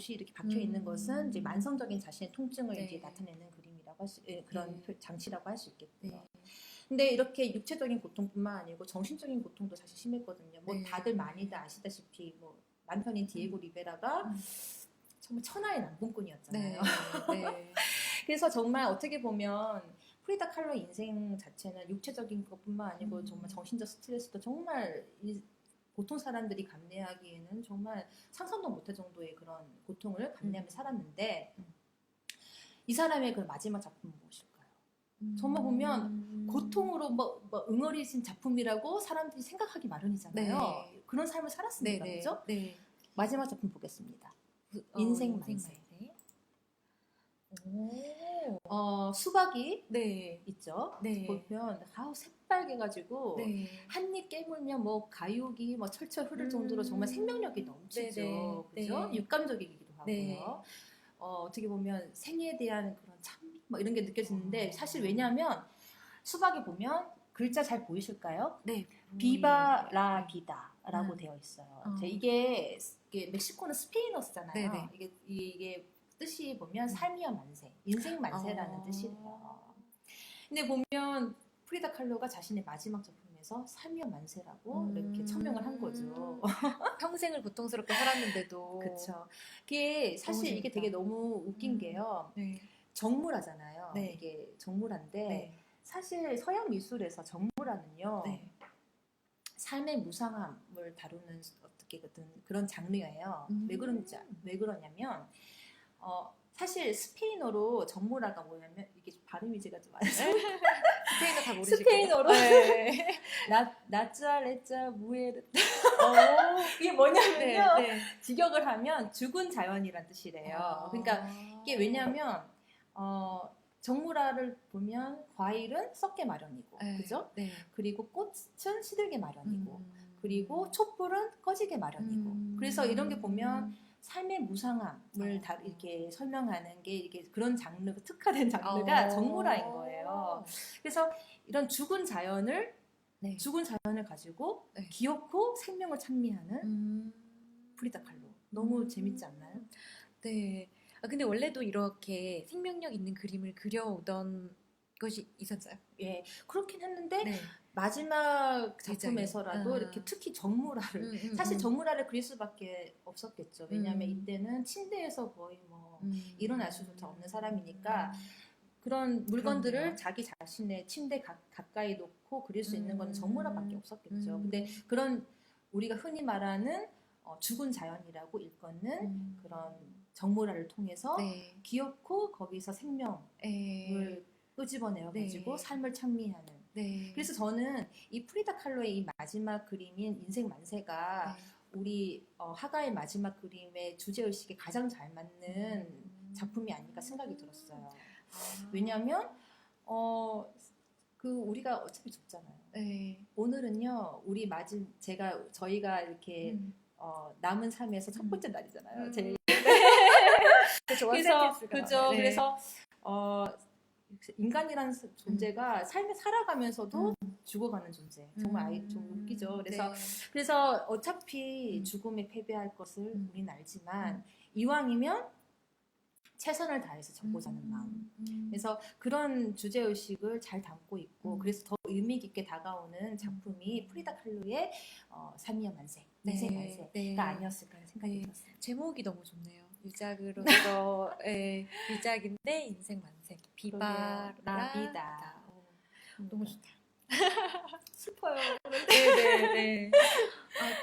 이렇게 박혀 있는 것은 이제 만성적인 자신의 통증을 네. 이제 나타내는 그림이라고 그런 장치라고 할 수 있겠고요. 네. 근데 이렇게 육체적인 고통뿐만 아니고 정신적인 고통도 사실 심했거든요. 뭐 네. 다들 많이들 아시다시피 뭐 남편인 디에고 리베라가 정말 천하의 남봉꾼이었잖아요. 네. 그래서 정말 어떻게 보면 프리다 칼로 인생 자체는 육체적인 것뿐만 아니고 정말 정신적 스트레스도 정말 보통 사람들이 감내하기에는 정말 상상도 못할 정도의 그런 고통을 감내하며 살았는데 이 사람의 그 마지막 작품은 무엇일까요? 정말 보면 고통으로 뭐 응어리진 작품이라고 사람들이 생각하기 마련이잖아요. 네. 그런 삶을 살았습니다. 네. 그죠? 네. 마지막 작품 보겠습니다. 인생 만세. 오. 수박이 네. 있죠. 네. 보면 새빨개가지고 네. 한 입 깨물면 뭐 가육이 뭐 철철 흐를 정도로 정말 생명력이 넘치죠. 네네. 그죠? 네. 육감적이기도 하고요. 네. 어떻게 보면 생에 대한 그런 찬미 뭐 이런 게 느껴지는데 사실 왜냐하면 수박에 보면 글자 잘 보이실까요? 네. 비바 라 비다라고 음. 되어 있어요. 어. 이게 멕시코는 스페인어잖아요. 네네. 이게 뜻이 보면 삶이여 만세, 인생 만세라는 뜻이에요. 근데 보면 프리다 칼로가 자신의 마지막 작품에서 삶이여 만세라고 이렇게 천명을 한 거죠. 평생을 고통스럽게 살았는데도. 그렇죠. 이게 사실 이게 재밌다. 되게 너무 웃긴 게요. 네. 정물화잖아요. 네. 이게 정물화인데 네. 사실 서양 미술에서 정물화는요. 네. 삶의 무상함을 다루는 어떻게든 그런 장르예요. 왜 그러냐면 사실 스페인어로 정물화가 뭐냐면 이게 발음이 제가 좀 안 돼요. 스페인어 다 모르실 스페인어로 네. 나짜 레짜 무에르 이게 뭐냐면요. 네. 직역을 하면 죽은 자연이란 뜻이래요. 그러니까 이게 왜냐하면 정물화를 보면 과일은 썩게 마련이고, 네. 그죠? 네. 그리고 꽃은 시들게 마련이고, 그리고 촛불은 꺼지게 마련이고. 그래서 이런 게 보면 삶의 무상함을 다 이렇게 설명하는 게 이게 그런 장르, 특화된 장르가 정물화인 거예요. 그래서 이런 죽은 자연을 네. 가지고 네. 귀엽고 생명을 찬미하는 프리다 칼로. 너무 재밌지 않나요? 네. 근데 원래도 이렇게 생명력 있는 그림을 그려오던 것이 있었어요. 예, 그렇긴 했는데 네. 마지막 작품에서라도 이렇게 특히 정물화를 사실 정물화를 그릴 수밖에 없었겠죠. 왜냐하면 이때는 침대에서 거의 뭐 일어날 수조차 없는 사람이니까 그런 물건들을 그렇네요. 자기 자신의 침대 가까이 놓고 그릴 수 있는 건 정물화밖에 없었겠죠. 근데 그런 우리가 흔히 말하는 죽은 자연이라고 일컫는 그런 정물화를 통해서 네. 귀엽고 거기서 생명을 끄집어내어 가지고 네. 삶을 찬미하는. 네. 그래서 저는 이 프리다 칼로의 이 마지막 그림인 인생 만세가 우리 하가의 마지막 그림의 주제의식에 가장 잘 맞는 작품이 아닐까 생각이 들었어요. 왜냐하면 우리가 어차피 죽잖아요. 네. 오늘은요 우리 저희가 이렇게 남은 삶에서 첫 번째 날이잖아요. 제일 그래서 그래서 인간이라는 존재가 삶을 살아가면서도 죽어가는 존재. 정말 좀 웃기죠. 그래서 어차피 죽음에 패배할 것을 우리는 알지만 이왕이면 최선을 다해서 적고자는 마음. 그래서 그런 주제의식을 잘 담고 있고 그래서 더 의미 깊게 다가오는 작품이 프리다 칼로의 삶이여 만세, 인생 만세가 아니었을까 하는 생각이 들었어요. 제목이 너무 좋네요. 유작으로서 유작인데 인생 만세. 비바 라 비다. 너무 좋다. 슬퍼요. 네.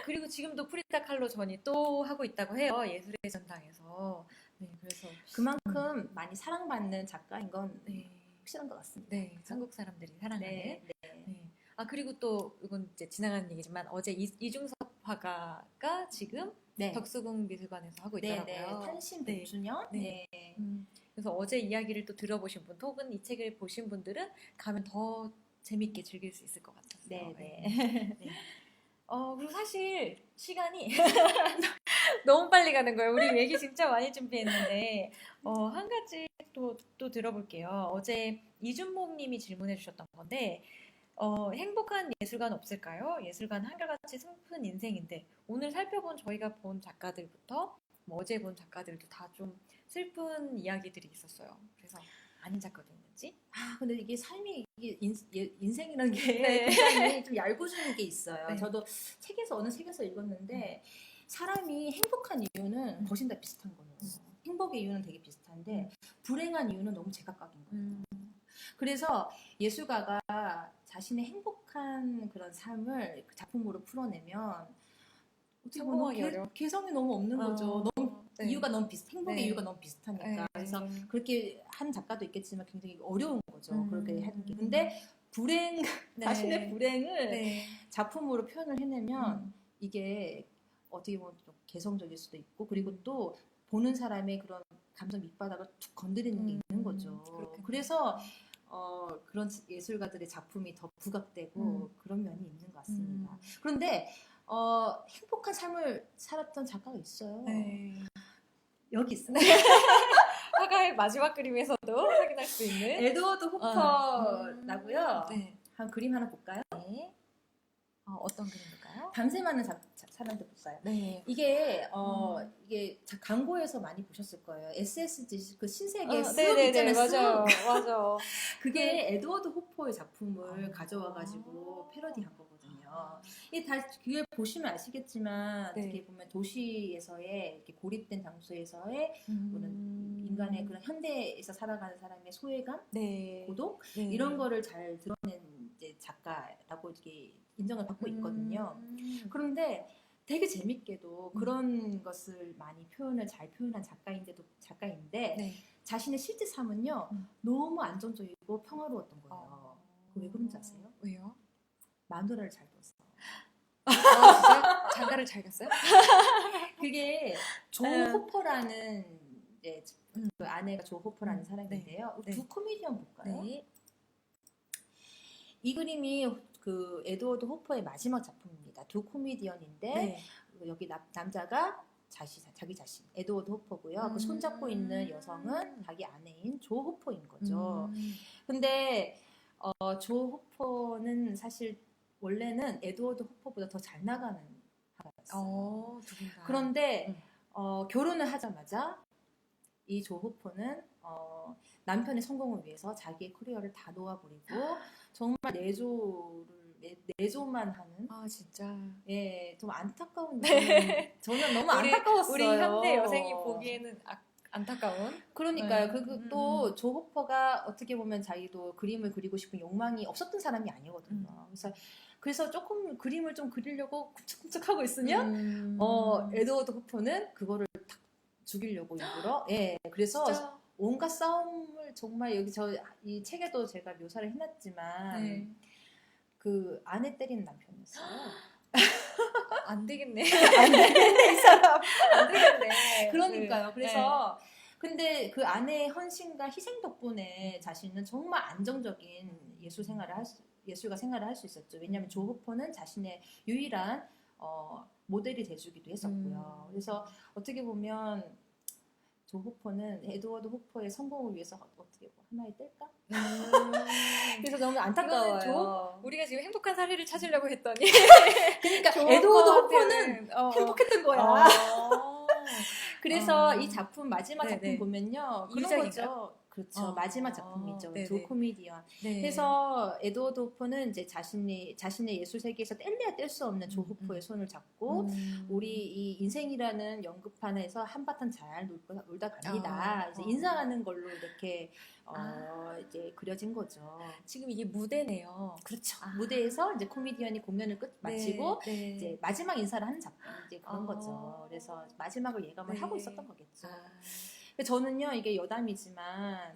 그리고 지금도 프리다 칼로 전이 또 하고 있다고 해요. 예술의 전당에서. 네, 그래서 그만큼 많이 사랑받는 작가인 건 네. 확실한 것 같습니다. 네, 한국 사람들이 사랑하는. 네. 그리고 또 이건 이제 지나가는 얘기지만 어제 이중섭 화가가 지금 덕수궁 미술관에서 하고 있더라고요. 탄신 100주년. 네. 그래서 어제 이야기를 또 들어보신 분, 혹은 이 책을 보신 분들은 가면 더 재밌게 즐길 수 있을 것 같았어요. 네. 그리고 사실 시간이 너무 빨리 가는 거예요. 우리 얘기 진짜 많이 준비했는데 한 가지 또 들어볼게요. 어제 이준목 님이 질문해 주셨던 건데 행복한 예술관 없을까요? 예술관 한결같이 슬픈 인생인데 오늘 살펴본 저희가 본 작가들부터 어제 본 작가들도 다 좀 슬픈 이야기들이 있었어요. 그래서 아닌 작가도 있는지. 근데 이게 삶이 이게 인생이라는 게 네. 굉장히 좀 얄궂은 게 있어요. 네. 저도 어느 책에서 읽었는데 사람이 행복한 이유는 거진 다 비슷한 거예요. 행복의 이유는 되게 비슷한데 불행한 이유는 너무 제각각인 거예요. 그래서 예술가가 자신의 행복한 그런 삶을 그 작품으로 풀어내면 어떻게 성공하기 보면 어려워. 개성이 너무 없는 거죠. 너무 네. 이유가 너무 행복의 네. 이유가 너무 비슷하니까. 네. 그래서 그렇게 한 작가도 있겠지만 굉장히 어려운 거죠. 그렇게 하는 게. 네. 근데 자신의 불행을 네. 작품으로 표현을 해내면 이게 어떻게 보면 좀 개성적일 수도 있고 그리고 또 보는 사람의 그런 감정 밑바닥을 툭 건드리는 게 있는 거죠. 그렇겠네요. 그래서 그런 예술가들의 작품이 더 부각되고 그런 면이 있는 것 같습니다. 그런데 행복한 삶을 살았던 작가가 있어요. 네. 여기 있어요. 화가의 마지막 그림에서도 확인할 수 있는 에드워드 호퍼라고요. 네. 한 그림 하나 볼까요? 네. 어떤 그림일까요? 밤새많은 사람들 볼까요? 네. 이게 이게 광고에서 많이 보셨을 거예요. SSG 그 신세계 숲 네네네, 있잖아요. 숲. 맞아. 그게 에드워드 호퍼의 작품을 가져와가지고 패러디한 거거든요. 이게 다 그걸 보시면 아시겠지만 네. 어떻게 보면 도시에서의 이렇게 고립된 장소에서의 그런 인간의 그런 현대에서 살아가는 사람의 소외감, 네. 고독 네. 이런 거를 잘 드러낸 이제 작가라고 이렇게 인정을 받고 있거든요. 그런데 되게 재밌게도 그런 것을 많이 잘 표현한 작가인데 네. 자신의 실제 삶은요 너무 안정적이고 평화로웠던 거예요. 왜 그런지 아세요? 왜요? 마누라를 잘 뒀어. 진짜? 장가를 잘 갔어요? 그게 조 호퍼라는 이제 그 아내가 조 호퍼라는 사람인데요. 네. 두 코미디언 볼까요? 네. 이 그림이 그 에드워드 호퍼의 마지막 작품입니다. 두 코미디언인데 네. 여기 남자가 자기 자신 에드워드 호퍼고요. 그 손잡고 있는 여성은 자기 아내인 조 호퍼인 거죠. 근데 조 호퍼는 사실 원래는 에드워드 호퍼보다 더 잘 나가는 화가였어요. 두 분 다. 그런데 결혼을 하자마자 이 조 호퍼는 남편의 성공을 위해서 자기의 커리어를 다 놓아버리고 정말 내조만 하는 진짜. 예, 좀 안타까운 네. 저는 너무 안타까웠어요. 우리 현대 여생이 보기에는 안타까운. 그러니까요. 네. 또 조 호퍼가 어떻게 보면 자기도 그림을 그리고 싶은 욕망이 없었던 사람이 아니거든요. 그래서 조금 그림을 좀 그리려고 쿵짝쿵짝하고 있으면 에드워드 호퍼는 그거를 탁 죽이려고 일부러 그래서 진짜? 온갖 싸움을 정말 여기 이 책에도 제가 묘사를 해놨지만 네. 그 아내 때리는 남편이었어요. 안 되겠네. 안 되겠네 이 사람. 안 되겠네. 그러니까요. 네. 그래서 근데 그 아내의 헌신과 희생 덕분에 자신은 정말 안정적인 예술가 생활을 할 수 있었죠. 왜냐하면 조 호퍼는 자신의 유일한 모델이 돼주기도 했었고요. 그래서 어떻게 보면 조 호퍼는 에드워드 호퍼의 성공을 위해서 어떻게 하나의 뗄까? 그래서 너무 안타까워요. 우리가 지금 행복한 사례를 찾으려고 했더니 그러니까 에드워드 호퍼는 행복했던 거야. 그래서 이 작품 마지막 작품 보면요 그런 이유작인가요? 거죠. 그렇죠. 마지막 작품이죠. 네네. 두 코미디언. 네. 그래서 에드워드 호퍼는 이제 자신의 예술 세계에서 뗄래야 뗄 수 없는 조 호퍼의 손을 잡고 우리 이 인생이라는 연극판에서 한바탕 잘 놀다 갑니다. 이제 인사하는 걸로 이렇게 이제 그려진 거죠. 지금 이게 무대네요. 그렇죠. 무대에서 이제 코미디언이 공연을 마치고 네. 이제 마지막 인사를 하는 작품 이제 그런 거죠. 그래서 마지막을 예감을 하고 있었던 거겠죠. 저는요 이게 여담이지만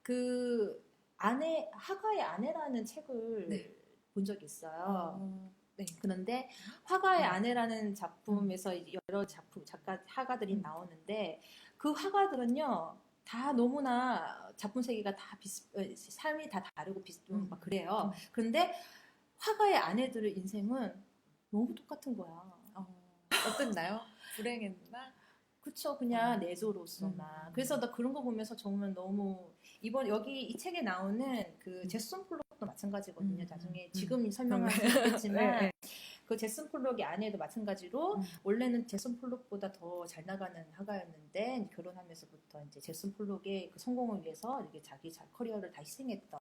그 화가의 아내라는 책을 본 적이 있어요. 그런데 화가의 아내라는 작품에서 여러 화가들이 나오는데 그 화가들은요 다 너무나 작품 세계가 다 삶이 다 다르고 막 그래요. 그런데 화가의 아내들의 인생은 너무 똑같은 거야. 어땠나요? 불행했나? 그쵸, 그냥 내조로서만. 그래서 나 그런 거 보면서 정말 너무 여기 이 책에 나오는 그 제슨 폴록도 마찬가지거든요. 나중에 지금 설명할 수 있겠지만 그 제슨 폴록이 아내도 마찬가지로 원래는 제슨 폴록보다 더 잘 나가는 화가였는데 결혼하면서부터 이제 제슨 폴록의 그 성공을 위해서 이렇게 자기 커리어를 다 희생했던.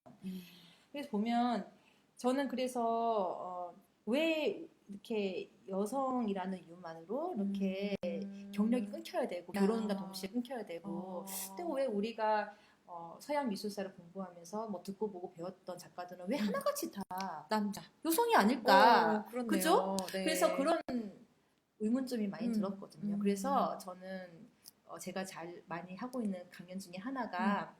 그래서 보면 저는 그래서 왜 이렇게 여성이라는 이유만으로 이렇게 경력이 끊겨야 되고 결혼과 동시에 끊겨야 되고 또 왜 우리가 서양 미술사를 공부하면서 뭐 듣고 보고 배웠던 작가들은 왜 하나같이 다 남자. 여성이 아닐까? 그렇네요. 그죠? 네. 그래서 그런 의문점이 많이 들었거든요. 음. 그래서 저는 제가 잘 많이 하고 있는 강연 중에 하나가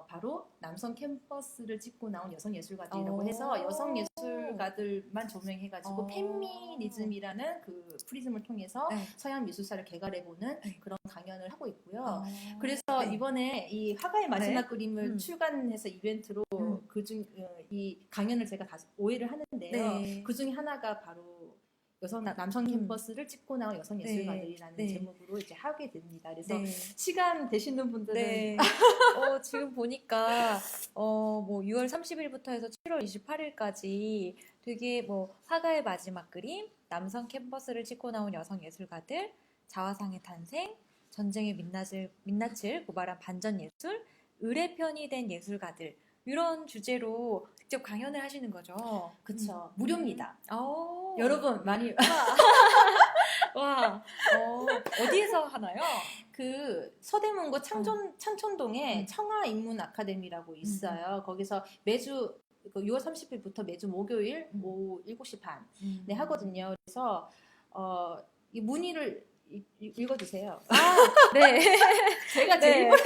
바로 남성 캠퍼스를 찍고 나온 여성 예술가들이라고 해서 여성 예술가들만 조명해가지고 페미니즘이라는 그 프리즘을 통해서 네. 서양 미술사를 개괄해보는 네. 그런 강연을 하고 있고요. 그래서 네. 이번에 이 화가의 마지막 네. 그림을 출간해서 이벤트로 그중 이 강연을 제가 다 오해를 하는데요. 네. 그 중에 하나가 바로 남성 캠퍼스를 찍고 나온 여성 예술가들이라는 네. 제목으로 이제 하게 됩니다. 그래서 네. 시간 되시는 분들은 네. 지금 보니까 뭐 6월 30일부터 해서 7월 28일까지 되게 뭐 화가의 마지막 그림, 남성 캠퍼스를 찍고 나온 여성 예술가들, 자화상의 탄생, 전쟁의 민낯을 고발한 반전 예술, 을의 편이 된 예술가들 이런 주제로 직접 강연을 하시는 거죠. 그쵸. 무료입니다. 오. 여러분 많이 와, 어디에서 하나요? 그 서대문구 창촌동에 청아인문 아카데미라고 있어요. 거기서 매주 6월 30일부터 매주 목요일 오후 7시 반 네, 하거든요. 그래서 이 문의를 읽어주세요. 네. 제가 제 네. 입으로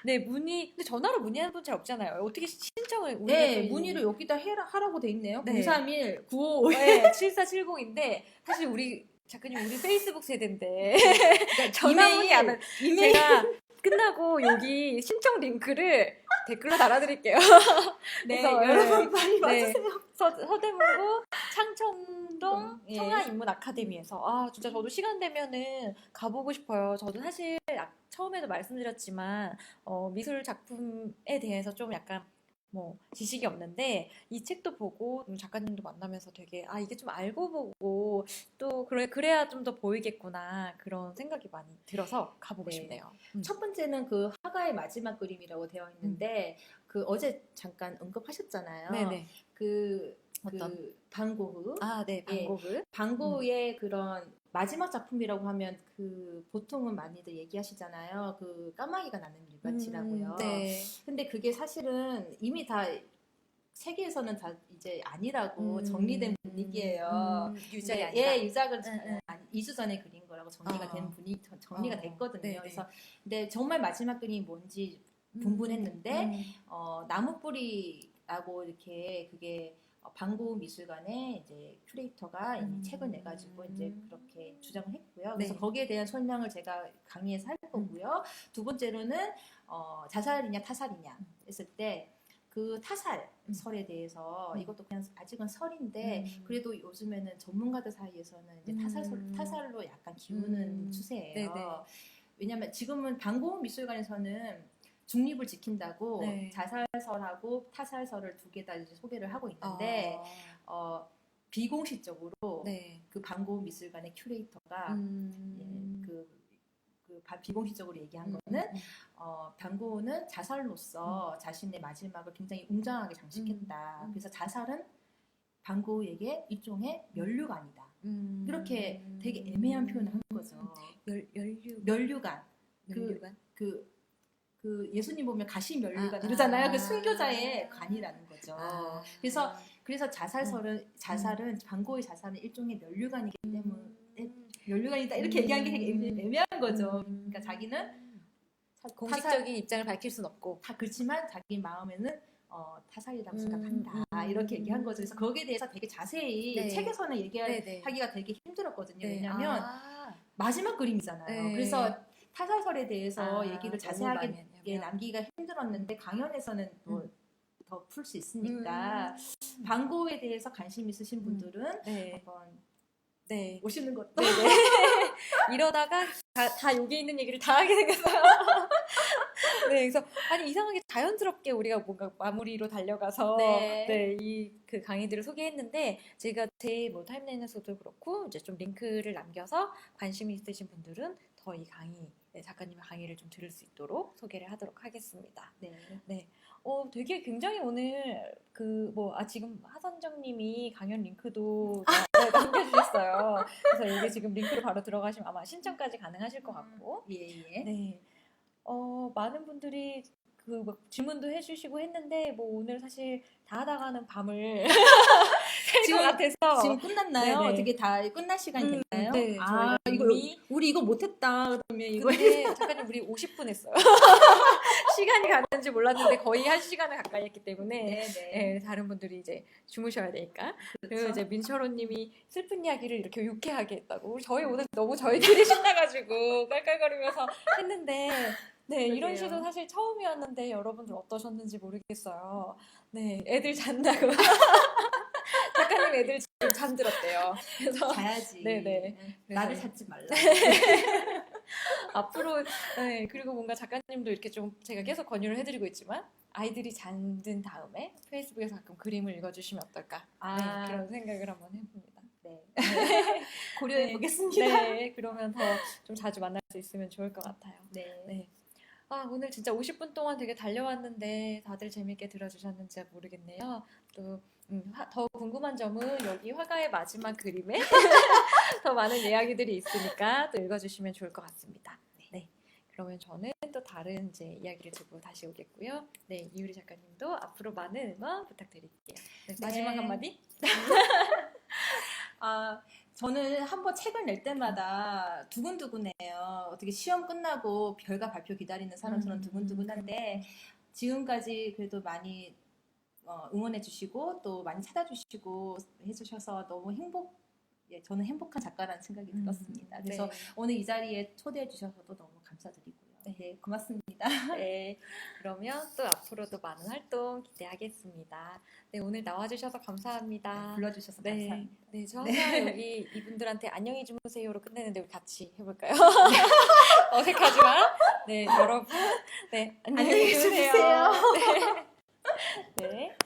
네, 근데 전화로 문의하는 분 잘 없잖아요. 어떻게 신청을, 네, 문의를 여기다 하라고 돼 있네요. 네. 031 95 네, 7470인데, 사실 우리 작가님, 우리 페이스북 세대인데, 전화문이 안 와. 이메일 제가 끝나고 여기 신청 링크를 댓글로 달아드릴게요. 네, 그래서, 여러분 많이 네. 와주세요. 서대문구 창천동 예. 청아인문 아카데미에서 진짜 저도 시간 되면은 가보고 싶어요. 저도 사실 처음에도 말씀드렸지만 미술 작품에 대해서 좀 약간 뭐 지식이 없는데 이 책도 보고 작가님도 만나면서 되게 이게 좀 알고 보고 또 그래야 좀 더 보이겠구나 그런 생각이 많이 들어서 가보고 네. 싶네요. 첫 번째는 그 화가의 마지막 그림이라고 되어 있는데 그 어제 잠깐 언급하셨잖아요. 네네. 어떤 방고흐. 네, 방고흐. 방고흐의 그런 마지막 작품이라고 하면 그 보통은 많이들 얘기하시잖아요. 그 까마귀가 나는 밀밭이라고요. 네. 근데 그게 사실은 이미 다 세계에서는 다 이제 아니라고 정리된 분위기예요. 유작이 네, 아니라. 유작은 2주 전에 그린 거라고 정리가 된 정리가 됐거든요. 네네. 그래서 근데 정말 마지막 그림이 뭔지 궁금했는데 나무뿌리라고 이렇게 그게 방고흐 미술관의 이제 큐레이터가 책을 내가지고 이제 그렇게 주장을 했고요. 그래서 네. 거기에 대한 설명을 제가 강의에서 할 거고요. 두 번째로는 자살이냐 타살이냐 했을 때 그 타살설에 대해서 이것도 그냥 아직은 설인데 그래도 요즘에는 전문가들 사이에서는 이제 타살로 약간 기우는 추세예요. 네네. 왜냐하면 지금은 방고흐 미술관에서는 중립을 지킨다고 네. 자살설하고 타살설을 두 개 다 이제 소개를 하고 있는데 비공식적으로 네. 그 방고흐 미술관의 큐레이터가 비공식적으로 얘기한 거는 방고흐는 자살로서 자신의 마지막을 굉장히 웅장하게 장식했다. 그래서 자살은 방고흐에게 일종의 면류관이다. 이렇게 되게 애매한 표현을 한 거죠. 면류관. 그 예수님 보면 가시 면류관 이러잖아요. 그 순교자의 관이라는 거죠. 그래서 자살은 방고흐의 자살은 일종의 면류관이기 때문에 면류관이다 이렇게 얘기한 게 되게 애매한 거죠. 그러니까 자기는 공식적인 입장을 밝힐 순 없고 그렇지만 자기 마음에는 타살이라고 생각한다 이렇게 얘기한 거죠. 그래서 거기에 대해서 되게 자세히 네. 책에서는 얘기하기가 되게 힘들었거든요. 왜냐하면 마지막 그림이잖아요. 네. 그래서 타살설에 대해서 얘기를 자세하게 많이 남기가 힘들었는데 강연에서는 또 더 풀 수 있으니까 방고흐에 대해서 관심 있으신 분들은 한번 오시는 것도 이러다가 다 여기 있는 얘기를 다 하게 생겼어요. 네, 그래서 아니 이상하게 자연스럽게 우리가 뭔가 마무리로 달려가서 네. 네, 이 그 강의들을 소개했는데 제가 제 뭐 타임라인에서도 그렇고 이제 좀 링크를 남겨서 관심이 있으신 분들은 더 이 강의 네, 작가님의 강의를 좀 들을 수 있도록 소개를 하도록 하겠습니다. 네. 되게 굉장히 오늘 지금 하선정님이 강연 링크도 남겨주셨어요. 그래서 여기 지금 링크로 바로 들어가시면 아마 신청까지 가능하실 것 같고, 예. 네, 많은 분들이 막 질문도 해주시고 했는데 오늘 사실 다 하다가는 밤을 셀 것 같아서 지금 끝났나요? 네네. 어떻게 다 끝날 시간이 됐나요? 네, 아, 저희가 이거 이미 우리 이거 못했다. 그러면 이거 근데 작가님 우리 50분 했어요. 시간이 가는지 몰랐는데 거의 1시간을 가까이 했기 때문에 네, 다른 분들이 이제 주무셔야 되니까. 그리고 그렇죠. 이제 민철호님이 슬픈 이야기를 이렇게 유쾌하게 했다고. 저희 오늘 너무 저희끼리 신나가지고 깔깔거리면서 했는데 네, 이런 그러게요. 시도 사실 처음이었는데 여러분들 어떠셨는지 모르겠어요. 네, 애들 잔다고. 작가님 애들 지금 잠들었대요. 그래서 자야지. 네네. 나를 그래서- 찾지 말라. 앞으로 네, 그리고 뭔가 작가님도 이렇게 좀 제가 계속 권유를 해드리고 있지만 아이들이 잠든 다음에 페이스북에서 가끔 그림을 읽어주시면 어떨까 네, 그런 생각을 한번 해봅니다. 네. 고려해 보겠습니다. 네, 그러면 더 좀 자주 만날 수 있으면 좋을 것 같아요. 네. 오늘 진짜 50분 동안 되게 달려왔는데 다들 재밌게 들어주셨는지 모르겠네요. 또 더 궁금한 점은 여기 화가의 마지막 그림에 더 많은 이야기들이 있으니까 또 읽어주시면 좋을 것 같습니다. 네, 그러면 저는 또 다른 이제 이야기를 들고 다시 오겠고요. 네, 이유리 작가님도 앞으로 많은 응원 부탁드릴게요. 네, 마지막 네. 한마디? 저는 한번 책을 낼 때마다 두근두근해요. 어떻게 시험 끝나고 결과 발표 기다리는 사람처럼 두근두근한데 지금까지 그래도 많이 응원해 주시고 또 많이 찾아주시고 해주셔서 너무 저는 행복한 작가라는 생각이 들었습니다. 그래서 오늘 이 자리에 초대해 주셔서도 너무 감사드리고요. 네, 고맙습니다. 네, 그러면 또 앞으로도 많은 활동 기대하겠습니다. 네, 오늘 나와주셔서 감사합니다. 불러주셔서 감사합니다. 네, 저 항상 여기 이분들한테 안녕히 주무세요로 끝내는데 우리 같이 해볼까요? 어색하지만 네, 여러분, 네, 안녕히 주무세요. 네. 네.